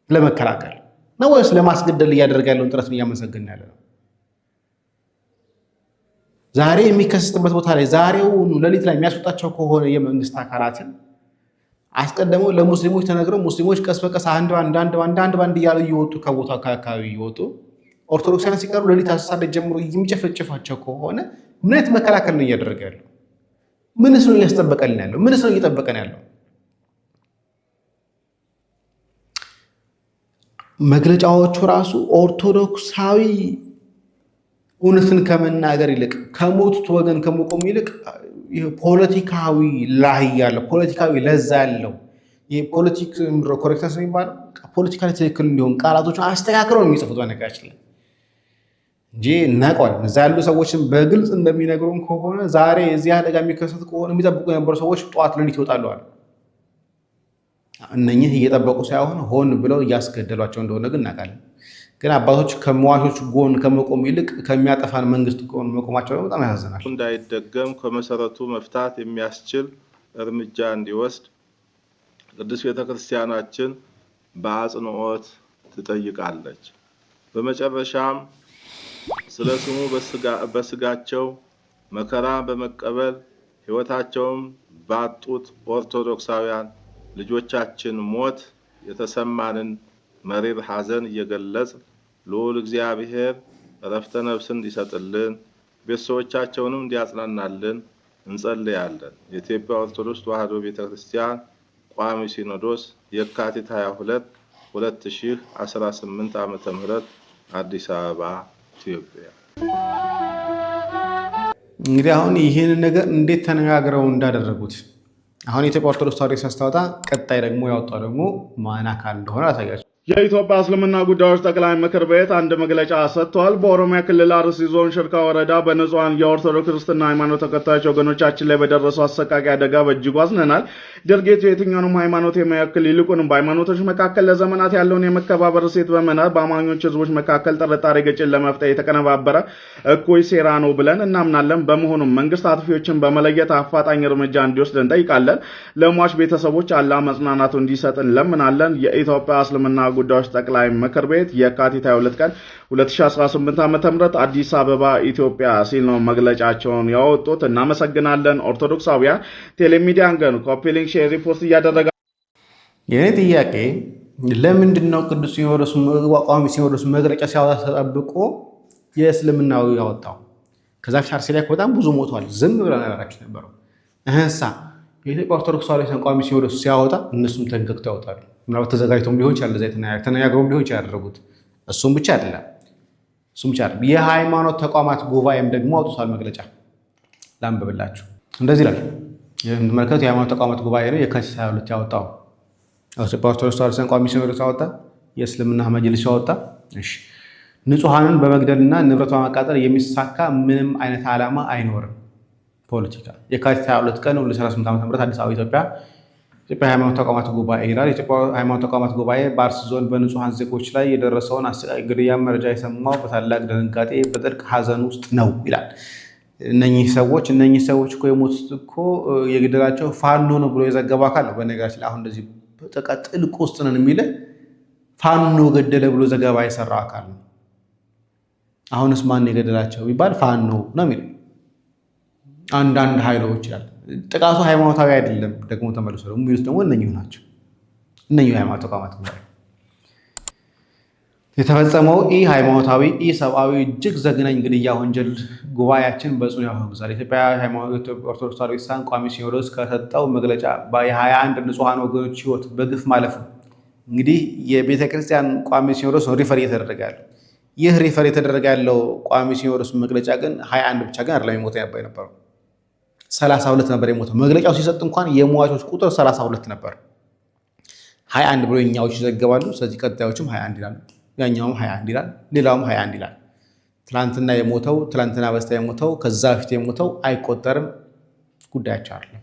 ለመከላከል ነው ወይስ ለማስገደል እያደረገ ያለውን ጥረት ነው እያመሰገን ያለ ነው? ዛሬ የሚከሰትበት ቦታ ላይ ዛሬውኑ ሌሊት ላይ የሚያስወጣቸው ከሆነ የመንግስት አካላትን አስቀድመው ለሙስሊሞች ተነግረው ሙስሊሞች ቀስ በቀስ አንድ ባንድ እያሉ እየወጡ ከቦታ ከአካባቢ እየወጡ ኦርቶዶክሳውያን ሲቀሩ ሌሊት 10 ሰዓት ጀምሮ የሚጨፈጭፋቸው ከሆነ ምን አይነት መከላከል ነው እያደረገ ያለው? ምንስ ነው እያስጠበቀልን ያለው? ምንስ ነው እየጠበቀን ያለው? መግለጫዎቹ ራሱ ኦርቶዶክሳዊ እውነትን ከመናገር ይልቅ ከሞቱት ወገን ከመቆም ይልቅ ፖለቲካዊ ላይ ያለው ፖለቲካዊ ለዛ ያለው የፖለቲክ ኮሬክተንስ የሚባለው ፖለቲካሊ ትክክል እንዲሆን ቃላቶችን አስተካክለው የሚጽፉት በነገራችን ላይ እንጂ እናውቀዋል። እዛ ያሉ ሰዎችን በግልጽ እንደሚነግሩን ከሆነ ዛሬ እዚህ አደጋ የሚከሰት ከሆነ የሚጠብቁ የነበሩ ሰዎች ጠዋት ሌሊት ይወጣሉ አለ። እነኚህ እየጠበቁ ሳይሆን ሆን ብለው እያስገደሏቸው እንደሆነ ግን እናውቃለን። ግን አባቶች ከሟቾች ጎን ከመቆም ይልቅ ከሚያጠፋን መንግስት ጎን መቆማቸው በጣም ያሳዝናል። እንዳይደገም ከመሰረቱ መፍታት የሚያስችል እርምጃ እንዲወስድ ቅዱስ ቤተክርስቲያናችን በአጽንኦት ትጠይቃለች። በመጨረሻም ስለ ስሙ በስጋቸው መከራ በመቀበል ሕይወታቸውን ባጡት ኦርቶዶክሳውያን ልጆቻችን ሞት የተሰማንን መሪር ሐዘን እየገለጽ ልዑል እግዚአብሔር ዕረፍተ ነፍስን እንዲሰጥልን ቤተሰቦቻቸውንም እንዲያጽናናልን እንጸልያለን። የኢትዮጵያ ኦርቶዶክስ ተዋሕዶ ቤተክርስቲያን ቋሚ ሲኖዶስ የካቲት 22 2018 ዓ.ም አዲስ አበባ ኢትዮጵያ። እንግዲህ አሁን ይህን ነገር እንዴት ተነጋግረው እንዳደረጉት አሁን የኢትዮጵያ ኦርቶዶክስ ተዋሕዶ ሲያስታወጣ ቀጣይ ደግሞ ያወጣው ደግሞ ማን አካል እንደሆነ አሳያችሁ። የኢትዮጵያ እስልምና ጉዳዮች ጠቅላይ ምክር ቤት አንድ መግለጫ ሰጥቷል። በኦሮሚያ ክልል አርሲ ዞን ሽርካ ወረዳ በንጹሃን የኦርቶዶክስ ክርስትና ሃይማኖት ተከታዮች ወገኖቻችን ላይ በደረሰው አሰቃቂ አደጋ በእጅጉ አዝነናል። ድርጊቱ የትኛውንም ሃይማኖት የማይወክል ይልቁንም በሃይማኖቶች መካከል ለዘመናት ያለውን የመከባበር እሴት በመናድ በአማኞች ህዝቦች መካከል ጥርጣሬ፣ ግጭት ለመፍጠር የተቀነባበረ እኩይ ሴራ ነው ብለን እናምናለን። በመሆኑም መንግስት አጥፊዎችን በመለየት አፋጣኝ እርምጃ እንዲወስድ እንጠይቃለን። ለሟች ቤተሰቦች አላህ መጽናናቱ እንዲሰጥ እንለምናለን። የኢትዮጵያ እስልምና ጉዳዮች ጠቅላይ ምክር ቤት የካቲት 22 ቀን 2018 ዓ.ም አዲስ አበባ ኢትዮጵያ ሲል ነው መግለጫቸውን ያወጡት። እናመሰግናለን። ኦርቶዶክሳውያን ቴሌሚዲያን ግን ኮፒ ሊንክ፣ ሼር፣ ሪፖስት እያደረጋ የኔ ጥያቄ ለምንድን ነው ቅዱስ ሲኖዶስ ቋሚ ሲኖዶስ መግለጫ ሲያወጣ ተጠብቆ የእስልምናው ያወጣው? ከዛ ፊት አርሲ ላይ በጣም ብዙ ሞቷል። ዝም ብለን ያደረጋችሁ ነበረው እህሳ የኢትዮጵያ ኦርቶዶክስ ተዋሕዶ ቋሚ ሲኖዶስ ሲያወጣ እነሱም ተንገክተው ያወጣሉ። ምናልባት ተዘጋጅተውም ሊሆን ይችላል፣ ተነጋግረውም ሊሆን ይችላል ያደረጉት። እሱም ብቻ አይደለም። የሃይማኖት ተቋማት ጉባኤም ደግሞ አውጥቷል መግለጫ። ላንብብላችሁ። እንደዚህ ይላል። የምትመለከቱት የሃይማኖት ተቋማት ጉባኤ ነው። የካቲት 22 ያወጣው ኢትዮጵያ ኦርቶዶክስ ተዋሕዶ ቋሚ ሲኖዶስ አወጣ። የእስልምና መጅልስ ያወጣ። እሺ፣ ንጹሐንን በመግደልና ንብረት በማቃጠል የሚሳካ ምንም አይነት ዓላማ አይኖርም። ፖለቲካ የካቲት 22 ቀን 2018 ዓ.ም አዲስ አበባ ኢትዮጵያ ሃይማኖት ተቋማት ጉባኤ ይላል። የኢትዮጵያ ሃይማኖት ተቋማት ጉባኤ በአርሲ ዞን በንጹሐን ዜጎች ላይ የደረሰውን አሰቃቂ ግድያ መረጃ የሰማው በታላቅ ድንጋጤ በጥልቅ ሐዘን ውስጥ ነው ይላል። እነኚህ ሰዎች እኮ የሞቱት እኮ የገደላቸው ፋኖ ነው ብሎ የዘገበው አካል ነው። በነገራችን ላይ አሁን እንደዚህ ጥልቅ ውስጥ ነን የሚል ፋኖ ገደለ ብሎ ዘገባ የሰራው አካል ነው። አሁንስ ማን የገደላቸው ቢባል ፋኖ ነው የሚለው አንዳንድ ኃይሎች ይላል። ጥቃቱ ሃይማኖታዊ አይደለም ደግሞ ተመልሶ ደግሞ የሚሉት ደግሞ እነኚሁ ናቸው። እነኚሁ ሃይማኖት ተቋማት ጉባኤ የተፈጸመው ሃይማኖታዊ ሰብአዊ እጅግ ዘግናኝ ግድያ ወንጀል ጉባኤያችን በጽኑ ያወግዛል። የኢትዮጵያ ኦርቶዶክስ ተዋሕዶ ቤተክርስቲያን ቋሚ ሲኖዶስ ከሰጠው መግለጫ የ21 ንጹሐን ወገኖች ህይወት በግፍ ማለፉ እንግዲህ የቤተክርስቲያን ቋሚ ሲኖዶስ ሪፈር እየተደረገ ያለው ይህ ሪፈር የተደረገ ያለው ቋሚ ሲኖዶስ መግለጫ ግን 21 ብቻ ግን አይደለም የሞተ የነበረው 32 ነበር የሞተው። መግለጫው ሲሰጥ እንኳን የሟቾች ቁጥር 32 ነበር። 21 ብሎ የኛዎች ይዘገባሉ። ስለዚህ ቀጣዮችም 21 ይላሉ፣ ያኛውም 21 ይላል፣ ሌላውም 21 ይላል። ትላንትና የሞተው ትላንትና በስቲያ የሞተው ከዛ በፊት የሞተው አይቆጠርም፣ ጉዳያቸው አይደለም።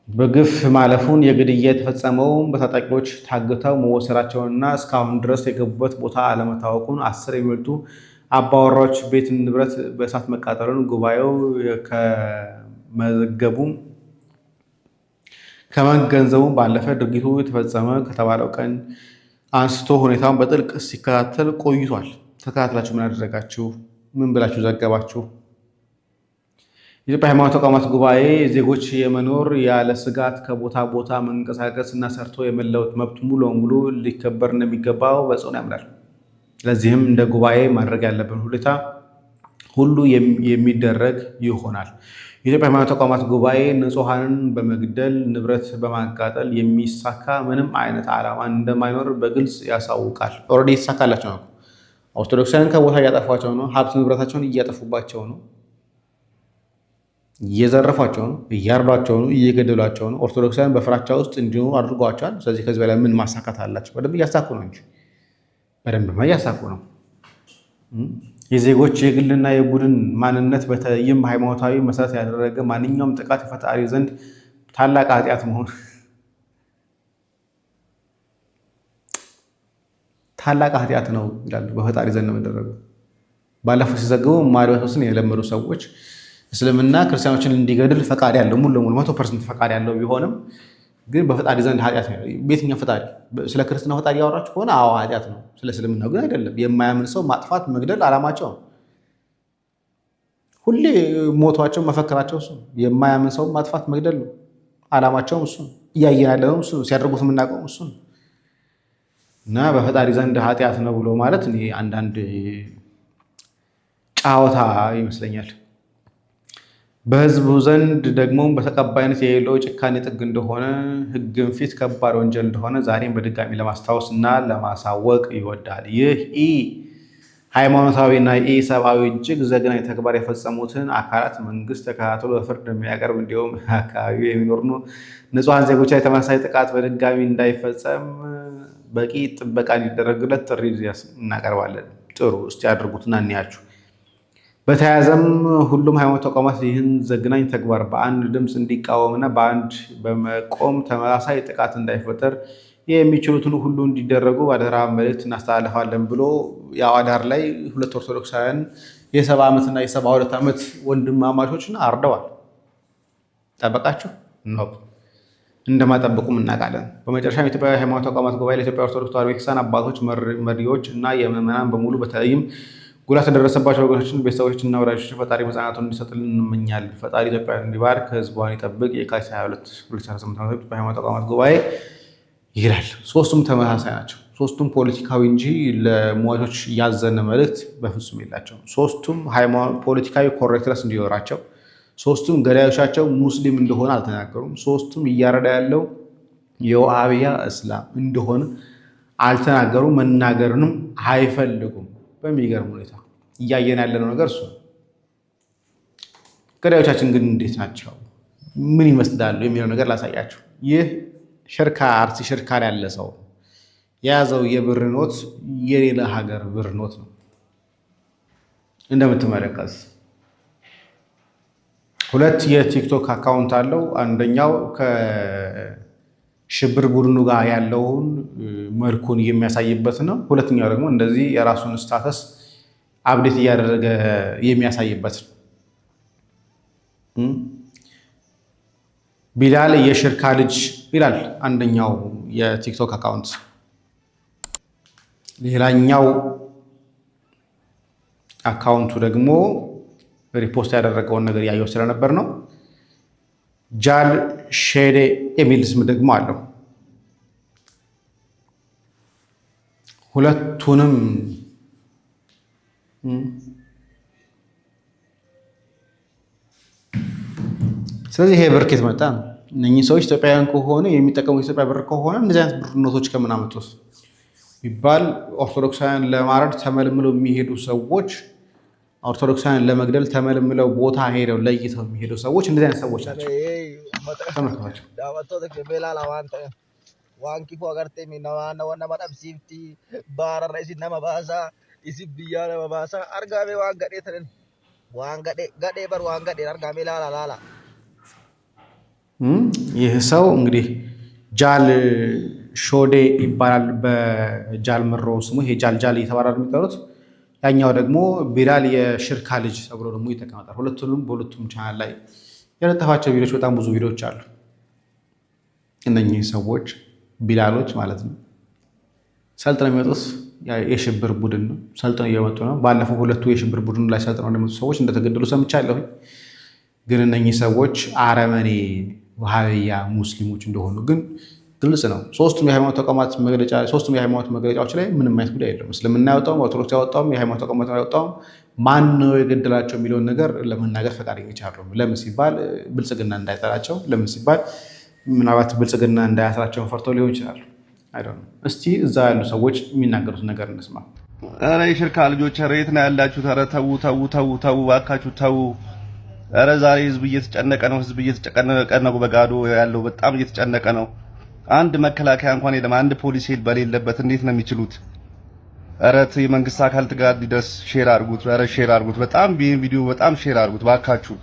በግፍ ማለፉን የግድያ የተፈጸመው በታጣቂዎች ታግተው መወሰዳቸውንና እስካሁን ድረስ የገቡበት ቦታ አለመታወቁን 10 የሚበልጡ አባወራዎች ቤት ንብረት በእሳት መቃጠሉን ጉባኤው ከመገንዘቡ ባለፈ ድርጊቱ የተፈጸመ ከተባለው ቀን አንስቶ ሁኔታውን በጥልቅ ሲከታተል ቆይቷል። ተከታትላችሁ ምን አደረጋችሁ? ምን ብላችሁ ዘገባችሁ? የኢትዮጵያ ሃይማኖት ተቋማት ጉባኤ ዜጎች የመኖር ያለ ስጋት ከቦታ ቦታ መንቀሳቀስ እና ሰርቶ የመለወጥ መብት ሙሉ በሙሉ ሊከበር እንደሚገባው በጽኑ ያምናል። ለዚህም እንደ ጉባኤ ማድረግ ያለብን ሁኔታ ሁሉ የሚደረግ ይሆናል። የኢትዮጵያ ሃይማኖት ተቋማት ጉባኤ ንጹሐንን በመግደል ንብረት በማቃጠል የሚሳካ ምንም አይነት ዓላማ እንደማይኖር በግልጽ ያሳውቃል። ኦልሬዲ የተሳካላቸው ነው። ኦርቶዶክሳውያን ከቦታ እያጠፏቸው ነው። ሀብት ንብረታቸውን እያጠፉባቸው ነው። እየዘረፏቸው ነው። እያርዷቸው ነው። እየገደሏቸው ነው። ኦርቶዶክሳውያን በፍራቻ ውስጥ እንዲኖሩ አድርጓቸዋል። ስለዚህ ከዚህ በላይ ምን ማሳካት አላቸው? በደንብ እያሳኩ ነው እንጂ በደንብ እያሳኩ ነው። የዜጎች የግልና የቡድን ማንነት በተለይም ሃይማኖታዊ መሰረት ያደረገ ማንኛውም ጥቃት ፈጣሪ ዘንድ ታላቅ ኃጢአት መሆን ታላቅ ኃጢአት ነው ይላሉ። በፈጣሪ ዘንድ መደረጉ ባለፈው ሲዘግቡ ማሪዎስን የለመዱ ሰዎች እስልምና ክርስቲያኖችን እንዲገድል ፈቃድ ያለው ሙሉ ለሙሉ 100% ፈቃድ ያለው ቢሆንም ግን በፈጣሪ ዘንድ ኃጢአት ነው። በየትኛው ፈጣሪ? ስለ ክርስትና ፈጣሪ ያወራችሁ ከሆነ አዎ ኃጢአት ነው። ስለ እስልምናው ግን አይደለም። የማያምን ሰው ማጥፋት፣ መግደል ዓላማቸው ነው። ሁሌ ሞቷቸው መፈክራቸው እሱ ነው። የማያምን ሰው ማጥፋት፣ መግደል ነው ዓላማቸውም እሱ ነው። እያየን ያለነው እሱ ነው። ሲያደርጉት የምናውቀው እሱ ነው። እና በፈጣሪ ዘንድ ኃጢአት ነው ብሎ ማለት እኔ አንዳንድ ጫወታ ይመስለኛል። በህዝቡ ዘንድ ደግሞ በተቀባይነት የሌለው ጭካኔ ጥግ እንደሆነ ህግን ፊት ከባድ ወንጀል እንደሆነ ዛሬም በድጋሚ ለማስታወስ እና ለማሳወቅ ይወዳል። ይህ ሃይማኖታዊና ሰብአዊ እጅግ ዘግናኝ ተግባር የፈጸሙትን አካላት መንግስት ተከታትሎ በፍርድ የሚያቀርብ እንዲሁም አካባቢ የሚኖሩ ንጹሐን ዜጎች ላይ ተመሳሳይ ጥቃት በድጋሚ እንዳይፈጸም በቂ ጥበቃ እንዲደረግለት ጥሪ እናቀርባለን። ጥሩ እስቲ አድርጉትና እንያችሁ። በተያያዘም ሁሉም ሃይማኖት ተቋማት ይህን ዘግናኝ ተግባር በአንድ ድምፅ እንዲቃወምና በአንድ በመቆም ተመሳሳይ ጥቃት እንዳይፈጠር የሚችሉትን ሁሉ እንዲደረጉ አደራ መልእክት እናስተላልፋለን ብሎ የአዋዳር ላይ 2 ኦርቶዶክሳውያን የ70 ዓመትና የ72 ዓመት ወንድማማቾችን አርደዋል። ጠበቃችሁ ነው እንደማጠብቁም እናውቃለን። በመጨረሻ የኢትዮጵያ ሃይማኖት ተቋማት ጉባኤ ለኢትዮጵያ ኦርቶዶክስ ተዋሕዶ ቤተክርስቲያን አባቶች፣ መሪዎች እና የምዕመናን በሙሉ በተለይም ጉዳት የደረሰባቸው ወገኖችን፣ ቤተሰቦችና ወዳጆችን ፈጣሪ መጽናናቱን እንዲሰጥልን እንመኛለን። ፈጣሪ ኢትዮጵያን እንዲባርክ፣ ህዝቧን ይጠብቅ። የካቲት 22 2018 ዓ.ም በሃይማኖት ተቋማት ጉባኤ ይላል። ሶስቱም ተመሳሳይ ናቸው። ሶስቱም ፖለቲካዊ እንጂ ለሟቾች ያዘነ መልእክት በፍጹም የላቸውም። ሶስቱም ፖለቲካዊ ኮሬክትነስ እንዲኖራቸው፣ ሶስቱም ገዳዮቻቸው ሙስሊም እንደሆነ አልተናገሩም። ሶስቱም እያረዳ ያለው የውሃብያ እስላም እንደሆነ አልተናገሩም። መናገርንም አይፈልጉም። በሚገርም ሁኔታ እያየን ያለነው ነገር እሱ ነው። ገዳዮቻችን ግን እንዴት ናቸው? ምን ይመስላሉ? የሚለው ነገር ላሳያቸው። ይህ ሽርካ አርሲ ሽርካ ያለ ሰው የያዘው የብር ኖት የሌላ ሀገር ብር ኖት ነው። እንደምትመለከት 2 የቲክቶክ አካውንት አለው። አንደኛው ከሽብር ቡድኑ ጋር ያለውን መልኩን የሚያሳይበት ነው። ሁለተኛው ደግሞ እንደዚህ የራሱን ስታተስ አፕዴት እያደረገ የሚያሳይበት ነው። ቢላል የሽርካ ልጅ ይላል አንደኛው የቲክቶክ አካውንት። ሌላኛው አካውንቱ ደግሞ ሪፖስት ያደረገውን ነገር ያየው ስለነበር ነው። ጃል ሼዴ የሚል ስም ደግሞ አለው። ሁለቱንም ስለዚህ ይሄ ብር ከየት መጣ ነው? እነኚህ ሰዎች ኢትዮጵያውያን ከሆኑ የሚጠቀሙት ኢትዮጵያ ብር ከሆነ እንደዚህ አይነት ብር ኖቶች ከምን አመጡት ቢባል ኦርቶዶክሳውያን ለማረድ ተመልምለው የሚሄዱ ሰዎች፣ ኦርቶዶክሳውያን ለመግደል ተመልምለው ቦታ ሄደው ለይተው የሚሄዱ ሰዎች እንደዚህ አይነት ሰዎች ናቸው። ተመልከቷቸው። ዋንኪ ፎገርቴ ሚናዋና ወና ማዳብሲፍቲ ባራራይሲ ነማባሳ ኢሲብያ ነማባሳ አርጋሜ ዋንገዴ ተን ዋንገዴ ገዴ በር ዋንገዴ አርጋሜ ላላ ይህ ሰው እንግዲህ ጃል ሾዴ ይባላል። በጃል ምሮ ስሙ ይሄ ጃል እየተባለ የሚጠሩት። ያኛው ደግሞ ቢላል የሽርካ ልጅ ተብሎ ደግሞ ይጠቀማል። ሁለቱንም በሁለቱም ቻናል ላይ የለጠፋቸው ቪዲዮዎች በጣም ብዙ ቪዲዮዎች አሉ። እነኚህ ሰዎች ቢላሎች ማለት ነው ሰልጥነው የሚመጡት የሽብር ቡድን ነው። ሰልጥነው እየመጡ ነው። ባለፈው 2 የሽብር ቡድን ላይ ሰልጥነው እንደመጡ ሰዎች እንደተገደሉ ሰምቻለሁ። ግን እነኚህ ሰዎች አረመኔ ወሃቢያ ሙስሊሞች እንደሆኑ ግን ግልጽ ነው። ሶስቱም የሃይማኖት ተቋማት መግለጫዎች ላይ ምንም አይነት ጉዳይ የለውም። እስልምና ያወጣውም፣ ኦርቶዶክስ ያወጣውም፣ የሃይማኖት ተቋማት ያወጣውም ማን ነው የገደላቸው የሚለውን ነገር ለመናገር ፈቃደኞች አይደሉም። ለምን ሲባል ብልጽግና እንዳይጠራቸው፣ ለምን ሲባል ምናልባት ብልጽግና እንዳያስራቸውን ፈርተው ሊሆን ይችላል። አይደለም። እስቲ እዛ ያሉ ሰዎች የሚናገሩት ነገር እንስማ። ኧረ የሽርካ ልጆች ኧረ የት ነው ያላችሁት? ኧረ ተው እባካችሁ ተው። ኧረ ዛሬ ህዝብ እየተጨነቀ ነው። ህዝብ እየተጨነቀ ነው። በጋዶ ያለው በጣም እየተጨነቀ ነው። አንድ መከላከያ እንኳን የለም። አንድ ፖሊስ በሌለበት እንዴት ነው የሚችሉት? ኧረ የመንግስት አካላት ጋር ሊደርስ ሼር አድርጉት። ኧረ ሼር አድርጉት። በጣም ቪዲዮ በጣም ሼር አድርጉት ባካችሁ።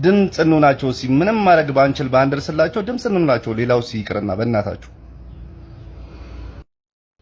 ድምጽ እንሆናቸው። ምንም ማድረግ ባንችል ባንደርስላቸው ድምጽ እንሆናቸው። ሌላው ይቅርና በእናታችሁ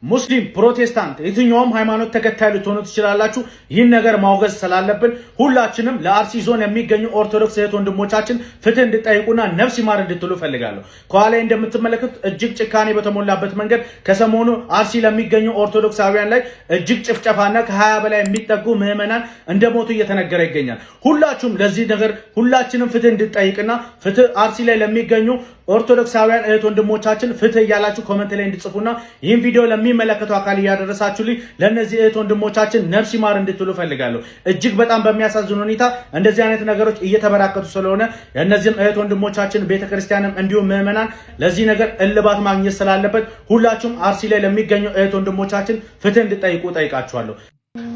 ሙስሊም ፕሮቴስታንት የትኛውም ሃይማኖት ተከታይ ልትሆኑ ትችላላችሁ ይህን ነገር ማውገዝ ስላለብን ሁላችንም ለአርሲ ዞን የሚገኙ ኦርቶዶክስ እህት ወንድሞቻችን ፍትህ እንድጠይቁና ነፍስ ይማር እንድትሉ ፈልጋለሁ ከኋላ እንደምትመለከቱት እጅግ ጭካኔ በተሞላበት መንገድ ከሰሞኑ አርሲ ለሚገኙ ኦርቶዶክሳውያን ላይ እጅግ ጭፍጨፋና ከ20 በላይ የሚጠጉ ምዕመናን እንደሞቱ እየተነገረ ይገኛል ሁላችሁም ለዚህ ነገር ሁላችንም ፍትህ እንድጠይቅና ፍትህ አርሲ ላይ ለሚገኙ ኦርቶዶክሳውያን እህት ወንድሞቻችን ፍትህ ያላችሁ ኮሜንት ላይ እንድጽፉና ይህን ቪዲዮ ለሚመለከተው አካል ያደረሳችሁልኝ ለነዚህ እህት ወንድሞቻችን ነፍስ ይማር እንድትሉ ፈልጋለሁ እጅግ በጣም በሚያሳዝን ሁኔታ እንደዚህ አይነት ነገሮች እየተበራከቱ ስለሆነ የነዚህም እህት ወንድሞቻችን ቤተክርስቲያንም እንዲሁም ምዕመናን ለዚህ ነገር እልባት ማግኘት ስላለበት ሁላችሁም አርሲ ላይ ለሚገኙ እህት ወንድሞቻችን ፍትህ እንድጠይቁ ጠይቃችኋለሁ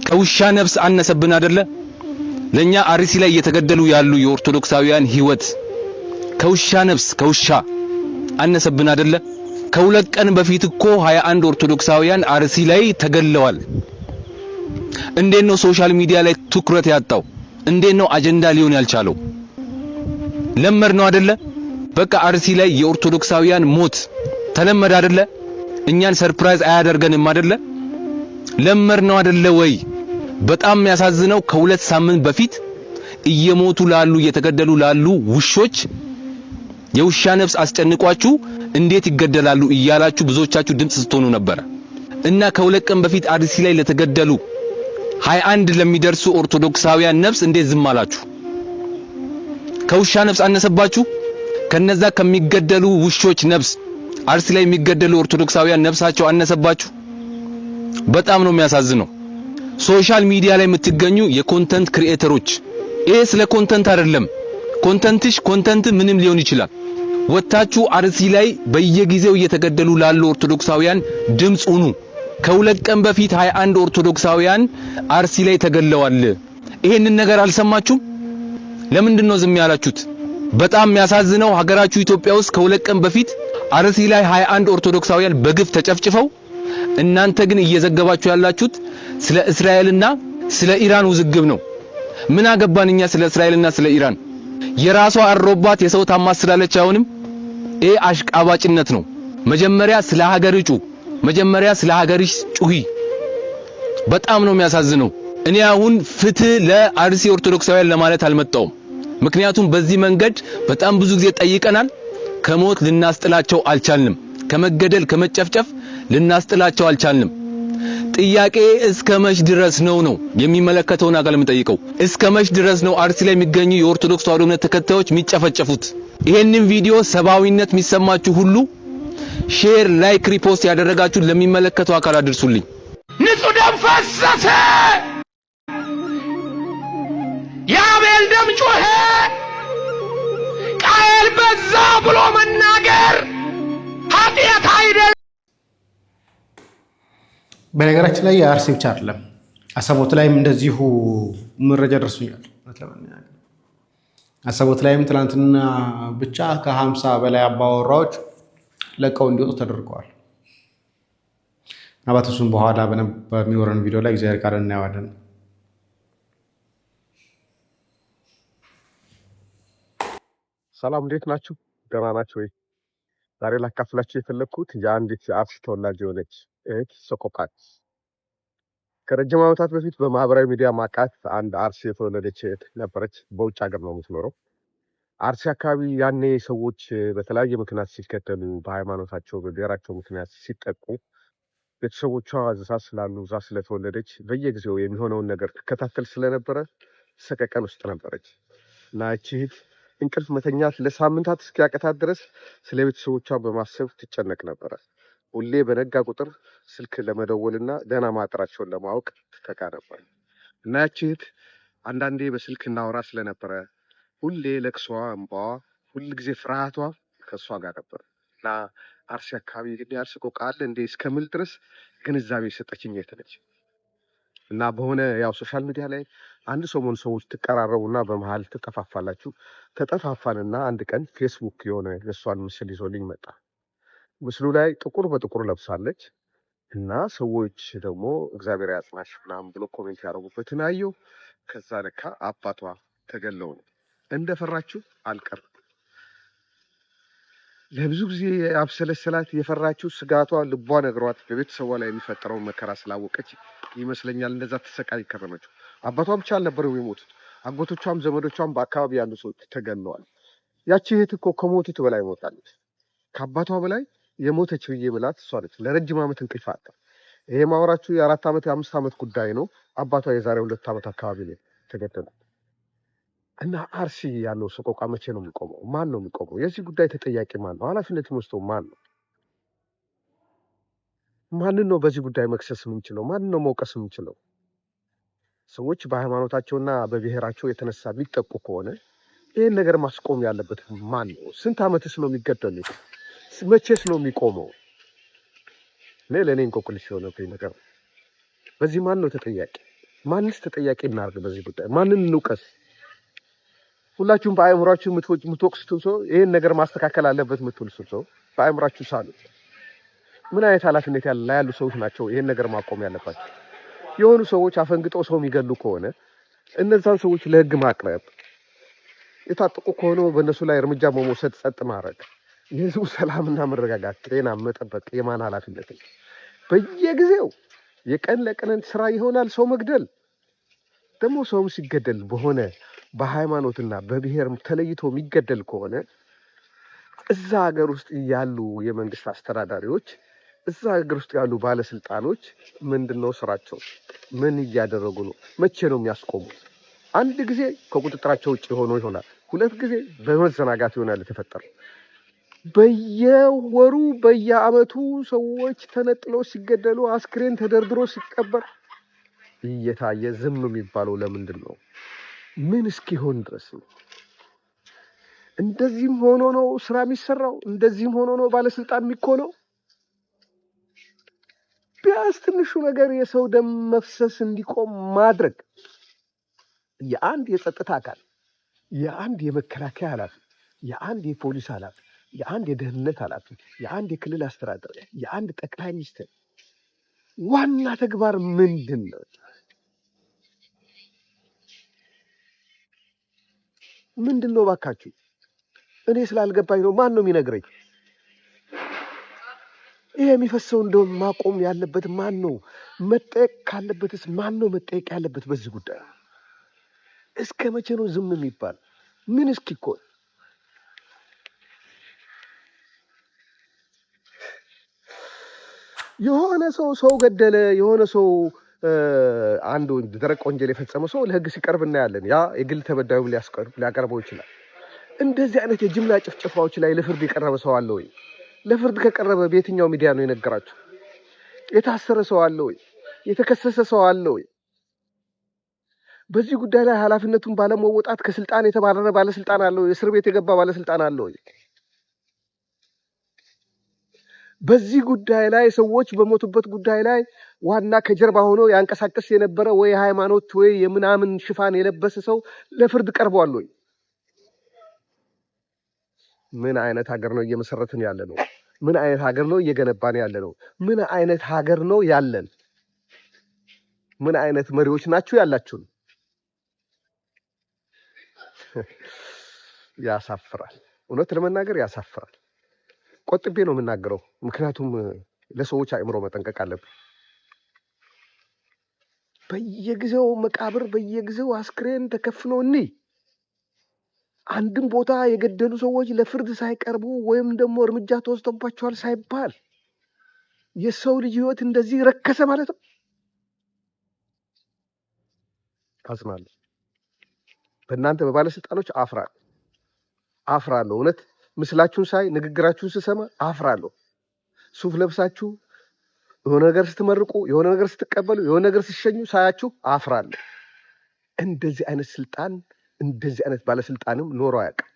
ከውሻ ነፍስ አነሰብን አይደለ ለኛ አርሲ ላይ እየተገደሉ ያሉ የኦርቶዶክሳውያን ህይወት ከውሻ ነፍስ ከውሻ አነሰብን አይደለ ከሁለት ቀን በፊት እኮ 21 ኦርቶዶክሳውያን አርሲ ላይ ተገለዋል እንዴት ነው ሶሻል ሚዲያ ላይ ትኩረት ያጣው እንዴት ነው አጀንዳ ሊሆን ያልቻለው ለመር ነው አይደለ በቃ አርሲ ላይ የኦርቶዶክሳውያን ሞት ተለመደ አይደለ እኛን ሰርፕራይዝ አያደርገንም አይደለ ለመር ነው አይደለ ወይ በጣም የሚያሳዝነው ከሁለት ሳምንት በፊት እየሞቱ ላሉ እየተገደሉ ላሉ ውሾች የውሻ ነፍስ አስጨንቋችሁ እንዴት ይገደላሉ እያላችሁ ብዙዎቻችሁ ድምጽ ስትሆኑ ነበር እና ከሁለት ቀን በፊት አርሲ ላይ ለተገደሉ 21 ለሚደርሱ ኦርቶዶክሳውያን ነፍስ እንዴት ዝም አላችሁ ከውሻ ነፍስ አነሰባችሁ ከነዛ ከሚገደሉ ውሾች ነፍስ አርሲ ላይ የሚገደሉ ኦርቶዶክሳውያን ነፍሳቸው አነሰባችሁ በጣም ነው የሚያሳዝነው ሶሻል ሚዲያ ላይ የምትገኙ የኮንተንት ክሪኤተሮች ይሄ ስለ ኮንተንት አይደለም ኮንተንት ምንም ሊሆን ይችላል ወጣችሁ አርሲ ላይ በየጊዜው እየተገደሉ ላሉ ኦርቶዶክሳውያን ድምጽ ሁኑ ከሁለት ቀን በፊት 21 ኦርቶዶክሳውያን አርሲ ላይ ተገለዋል ይሄንን ነገር አልሰማችሁም ለምንድን ነው ዝም ያላችሁት በጣም የሚያሳዝነው ሀገራችሁ ኢትዮጵያ ውስጥ ከሁለት ቀን በፊት አርሲ ላይ 21 ኦርቶዶክሳውያን በግፍ ተጨፍጭፈው እናንተ ግን እየዘገባችሁ ያላችሁት ስለ እስራኤልና ስለ ኢራን ውዝግብ ነው ምን አገባንኛ ስለ እስራኤልና ስለ ኢራን የራሷ አሮባት የሰው ታማስላለች አይሆንም ይሄ አሽቃባጭነት ነው መጀመሪያ ስለ ሀገርጩ መጀመሪያ ስለ ሀገርሽ ጩሂ በጣም ነው የሚያሳዝነው እኔ አሁን ፍትህ ለአርሲ ኦርቶዶክሳውያን ለማለት አልመጣውም ምክንያቱም በዚህ መንገድ በጣም ብዙ ጊዜ ጠይቀናል ከሞት ልናስጥላቸው አልቻልንም ከመገደል ከመጨፍጨፍ ልናስጥላቸው አልቻልንም ጥያቄ እስከ መች ድረስ ነው የሚመለከተውን አካል የምጠይቀው እስከ መች ድረስ ነው አርሲ ላይ የሚገኙ የኦርቶዶክስ ተዋሕዶ እምነት ተከታዮች የሚጨፈጨፉት ይሄንን ቪዲዮ ሰባዊነት የሚሰማችሁ ሁሉ ሼር ላይክ ሪፖስት ያደረጋችሁ ለሚመለከተው አካል አድርሱልኝ ንጹህ ደም ፈሰሰ የአቤል ደም ጮኸ ቃየል በዛ ብሎ መናገር ኃጢአት አይደለም በነገራችን ላይ የአርሲ ብቻ አይደለም አሰቦት ላይም እንደዚሁ መረጃ ደርሶኛል አሰቦት ላይም ትናንትና ብቻ ከ50 በላይ አባወራዎች ለቀው እንዲወጡ ተደርገዋል አባቶቹን በኋላ በሚወረን ቪዲዮ ላይ እግዚአብሔር ቃል እናያለን ሰላም እንዴት ናችሁ ደህና ናችሁ ወይ ዛሬ ላካፍላችሁ የፈለኩት የአንዲት የአርሲ ተወላጅ የሆነች እህት ሰቆቃት ከረጅም ዓመታት በፊት በማህበራዊ ሚዲያ ማቃት አንድ አርሲ የተወለደች እህት ነበረች በውጭ ሀገር ነው የምትኖረው አርሲ አካባቢ ያኔ ሰዎች በተለያየ ምክንያት ሲገደሉ በሃይማኖታቸው በብሔራቸው ምክንያት ሲጠቁ ቤተሰቦቿ እዛ ስላሉ እዛ ስለተወለደች በየጊዜው የሚሆነውን ነገር ትከታተል ስለነበረ ሰቀቀን ውስጥ ነበረች እና እቺ እህት እንቅልፍ መተኛት ለሳምንታት እስኪያቀታት ድረስ ስለ ቤተሰቦቿ በማሰብ ትጨነቅ ነበር ሁሌ በነጋ ቁጥር ስልክ ለመደወልና ደህና ማጥራቸውን ለማወቅ ተካ ነበር እና ያቺ እህት አንዳንዴ በስልክ እናወራ ስለነበረ ሁሌ ለቅሷ እንባዋ ሁሉ ጊዜ ፍርሃቷ ከሷ ጋር ነበር እና አርሲ አካባቢ ግን ያርስ ቆቃለ እንደ እስከምል ድረስ ግንዛቤ ሰጠችኝ የተነች እና በሆነ ያው ሶሻል ሚዲያ ላይ አንድ ሰሞን ሰዎች ተቀራረቡና በመሃል ተጠፋፋላችሁ ተጠፋፋንና አንድ ቀን ፌስቡክ የሆነ የሷን ምስል ይዞልኝ መጣ ምስሉ ላይ ጥቁር በጥቁር ለብሳለች እና ሰዎች ደግሞ እግዚአብሔር ያጽናሽ ምናምን ብሎ ኮሜንት ያደረጉበትን አየሁ ከዛ ለካ አባቷ ተገለው ነው እንደፈራችሁ አልቀርም ለብዙ ጊዜ አብሰለሰላት የፈራችው ስጋቷ ልቧ ነግሯት በቤተሰቧ ላይ የሚፈጠረውን መከራ ስላወቀች ይመስለኛል እንደዛ ተሰቃይ ከረመችው። አባቷ ብቻ አልነበረው የሞቱት፣ አጎቶቿም ዘመዶቿም በአካባቢ ያሉ ሰዎች ተገለዋል። ያቺ እህት እኮ ከሞቱት በላይ ሞታለች። ከአባቷ በላይ የሞተች ብዬ ብላት እሷ ነች። ለረጅም ዓመት እንቅልፍ አጣ። ይሄ ማወራችሁ የ4 ዓመት የ5 ዓመት ጉዳይ ነው። አባቷ የዛሬ 2 ዓመት አካባቢ ላይ ተገደሉ እና አርሲ ያለው ሰቆቃ መቼ ነው የሚቆመው? ማን ነው የሚቆመው? የዚህ ጉዳይ ተጠያቂ ማን ነው? ኃላፊነት የሚወስደው ማን ነው? ማንን ነው በዚህ ጉዳይ መክሰስ የምንችለው? ማንን ነው መውቀስ የምንችለው? ሰዎች በሃይማኖታቸውና በብሔራቸው የተነሳ የሚጠቁ ከሆነ ይህን ነገር ማስቆም ያለበት ማን ነው? ስንት ዓመትስ ነው የሚገደሉት? መቼስ ነው የሚቆመው? ለእኔ እንቆቅልሽ የሆነብኝ ነገር ነው። በዚህ ማን ነው ተጠያቂ? ማንስ ተጠያቂ እናድርግ? በዚህ ጉዳይ ማንን እንውቀስ? ሁላችሁም በአእምሯችሁ የምትወቅሱት ሰው ይህን ነገር ማስተካከል አለበት የምትሉ ሰው በአእምሯችሁ ሳሉ ምን አይነት ኃላፊነት ያሉ ሰዎች ናቸው ይህን ነገር ማቆም ያለባቸው? የሆኑ ሰዎች አፈንግጠው ሰው የሚገሉ ከሆነ እነዛን ሰዎች ለህግ ማቅረብ፣ የታጠቁ ከሆነ በእነሱ ላይ እርምጃ መውሰድ፣ ጸጥ ማድረግ፣ የህዝቡ ሰላምና መረጋጋት ጤና መጠበቅ የማን ኃላፊነት ነው? በየጊዜው የቀን ለቀን ስራ ይሆናል ሰው መግደል። ደግሞ ሰውም ሲገደል በሆነ በሃይማኖትና በብሔር ተለይቶ የሚገደል ከሆነ እዛ ሀገር ውስጥ ያሉ የመንግስት አስተዳዳሪዎች፣ እዛ ሀገር ውስጥ ያሉ ባለስልጣኖች ምንድነው ስራቸው? ምን እያደረጉ ነው? መቼ ነው የሚያስቆሙት? አንድ ጊዜ ከቁጥጥራቸው ውጭ ሆኖ ይሆናል፣ 2 ጊዜ በመዘናጋት ይሆናል የተፈጠረው። በየወሩ በየአመቱ ሰዎች ተነጥለው ሲገደሉ አስክሬን ተደርድሮ ሲቀበር እየታየ ዝም የሚባለው ለምንድን ነው? ምን እስኪሆን ድረስ ነው? እንደዚህም ሆኖ ነው ስራ የሚሰራው? እንደዚህም ሆኖ ነው ባለስልጣን የሚኮነው? ቢያንስ ትንሹ ነገር የሰው ደም መፍሰስ እንዲቆም ማድረግ የአንድ የጸጥታ አካል፣ የአንድ የመከላከያ ኃላፊ፣ የአንድ የፖሊስ ኃላፊ፣ የአንድ የደህንነት ኃላፊ፣ የአንድ የክልል አስተዳደር፣ የአንድ ጠቅላይ ሚኒስትር ዋና ተግባር ምንድን ነው? ምንድን ነው ባካችሁ? እኔ ስላልገባኝ ነው። ማን ነው የሚነግረኝ? ይሄ የሚፈሰው እንደውም ማቆም ያለበት ማን ነው? መጠየቅ ካለበትስ ማን ነው መጠየቅ ያለበት? በዚህ ጉዳይ እስከ መቼ ነው ዝም የሚባል? ምን እስኪኮን? የሆነ ሰው ገደለ፣ የሆነ ሰው አንድ ደረቅ ወንጀል የፈጸመ ሰው ለህግ ሲቀርብ እናያለን። ያ የግል ተበዳዩም ሊያቀርበው ይችላል። እንደዚህ አይነት የጅምላ ጭፍጨፋዎች ላይ ለፍርድ የቀረበ ሰው አለ ወይ? ለፍርድ ከቀረበ በየትኛው ሚዲያ ነው የነገራችሁ? የታሰረ ሰው አለ ወይ? የተከሰሰ ሰው አለ ወይ? በዚህ ጉዳይ ላይ ኃላፊነቱን ባለመወጣት ከስልጣን የተባረረ ባለስልጣን አለ ወይ? እስር ቤት የገባ ባለስልጣን አለ ወይ? በዚህ ጉዳይ ላይ ሰዎች በሞቱበት ጉዳይ ላይ ዋና ከጀርባ ሆኖ ያንቀሳቀስ የነበረ ወይ ሃይማኖት ወይ የምናምን ሽፋን የለበሰ ሰው ለፍርድ ቀርቧል ወይ? ምን አይነት ሀገር ነው እየመሰረትን ያለ ነው? ምን አይነት ሀገር ነው እየገነባን ያለ ነው? ምን አይነት ሀገር ነው ያለን? ምን አይነት መሪዎች ናችሁ ያላችሁን? ያሳፍራል። እውነት ለመናገር ያሳፍራል። ቆጥቤ ነው የምናገረው፣ ምክንያቱም ለሰዎች አእምሮ መጠንቀቅ አለብን። በየጊዜው መቃብር፣ በየጊዜው አስክሬን ተከፍኖ አንድም ቦታ የገደሉ ሰዎች ለፍርድ ሳይቀርቡ ወይም ደግሞ እርምጃ ተወስዶባቸዋል ሳይባል የሰው ልጅ ህይወት እንደዚህ ረከሰ ማለት ነው። አዝናለሁ። በእናንተ በባለስልጣኖች አፍራለሁ። እውነት ምስላችሁን ሳይ፣ ንግግራችሁን ስሰማ አፍራለሁ። ሱፍ ለብሳችሁ የሆነ ነገር ስትመርቁ፣ የሆነ ነገር ስትቀበሉ፣ የሆነ ነገር ስትሸኙ ሳያችሁ አፍራለሁ። እንደዚህ አይነት ስልጣን፣ እንደዚህ አይነት ባለስልጣንም ኖሮ አያውቅም።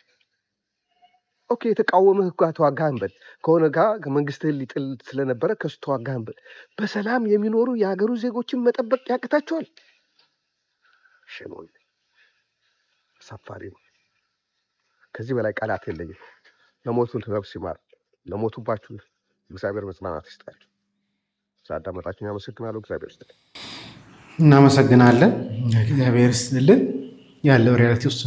ኦኬ፣ የተቃወመህ ጋር ተዋጋህን በል፣ ከሆነ ጋር መንግስትህን ሊጥል ስለነበረ ከሱ ተዋጋህን በል። በሰላም የሚኖሩ የሀገሩ ዜጎችን መጠበቅ ያቅታቸዋል። ሸሞኝ አሳፋሪ ነው። ከዚህ በላይ ቃላት የለኝም። ለሞቱን ነፍስ ይማር፣ ለሞቱባችሁ እግዚአብሔር መጽናናት ይስጣችሁ። ስላዳመጣችሁኝ አመሰግናለሁ። እግዚአብሔር ይስጥልኝ። እናመሰግናለን። እግዚአብሔር ይስጥልን። ያለው ሪያሊቲ ውስጥ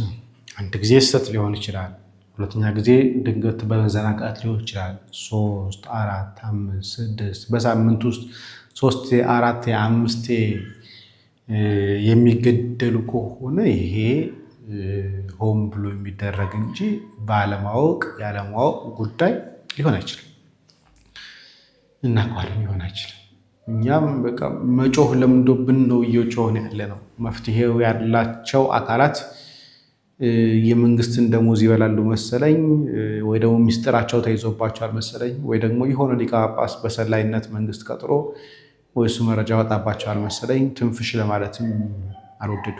አንድ ጊዜ ስህተት ሊሆን ይችላል፣ ሁለተኛ ጊዜ ድንገት በመዘናጋት ሊሆን ይችላል። 3 4 5 6 በሳምንት ውስጥ 3 4 5 የሚገደሉ ከሆነ ይሄ ሆም ብሎ የሚደረግ እንጂ ባለማወቅ ያለማወቅ ጉዳይ ሊሆን አይችልም እና ቋልም ሊሆን አይችልም። እኛም በቃ መጮህ ለምዶብን ነው እየጮህን ያለ ነው። መፍትሄው ያላቸው አካላት የመንግስትን ደሞዝ ይበላሉ መሰለኝ፣ ወይ ደግሞ ሚስጥራቸው ተይዞባቸዋል መሰለኝ፣ ወይ ደግሞ የሆነ ሊቀ ጳጳስ በሰላይነት መንግስት ቀጥሮ ወይ እሱ መረጃ ወጣባቸዋል መሰለኝ። ትንፍሽ ለማለትም አልወደዱ።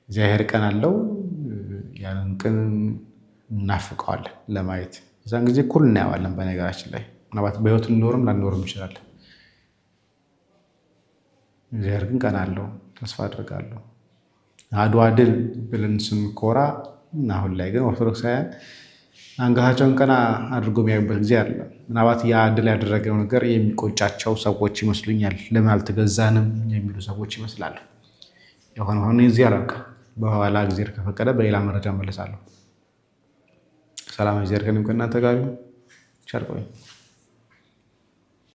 እግዚአብሔር ቀን አለው። ያንን ቀን እናፍቀዋለን ለማየት። እዛን ጊዜ እኩል እናየዋለን። በነገራችን ላይ ምናልባት በህይወት ልኖርም ላንኖርም ይችላል። እግዚአብሔር ግን ቀን አለው፣ ተስፋ አድርጋለሁ። አድዋ ድል ብለን ስንኮራ እና አሁን ላይ ግን ኦርቶዶክሳውያን አንገታቸውን ቀና አድርጎ የሚያዩበት ጊዜ አለ። ምናልባት ያ ድል ያደረገው ነገር የሚቆጫቸው ሰዎች ይመስሉኛል። ለምን አልተገዛንም የሚሉ ሰዎች ይመስላሉ። የሆነ ሆነ እዚህ አላልካ በኋላ እግዚአብሔር ከፈቀደ በሌላ መረጃ መለሳለሁ። ሰላም እግዚአብሔር ከእናንተ ጋር ይሁን። ቸር ቆዩ።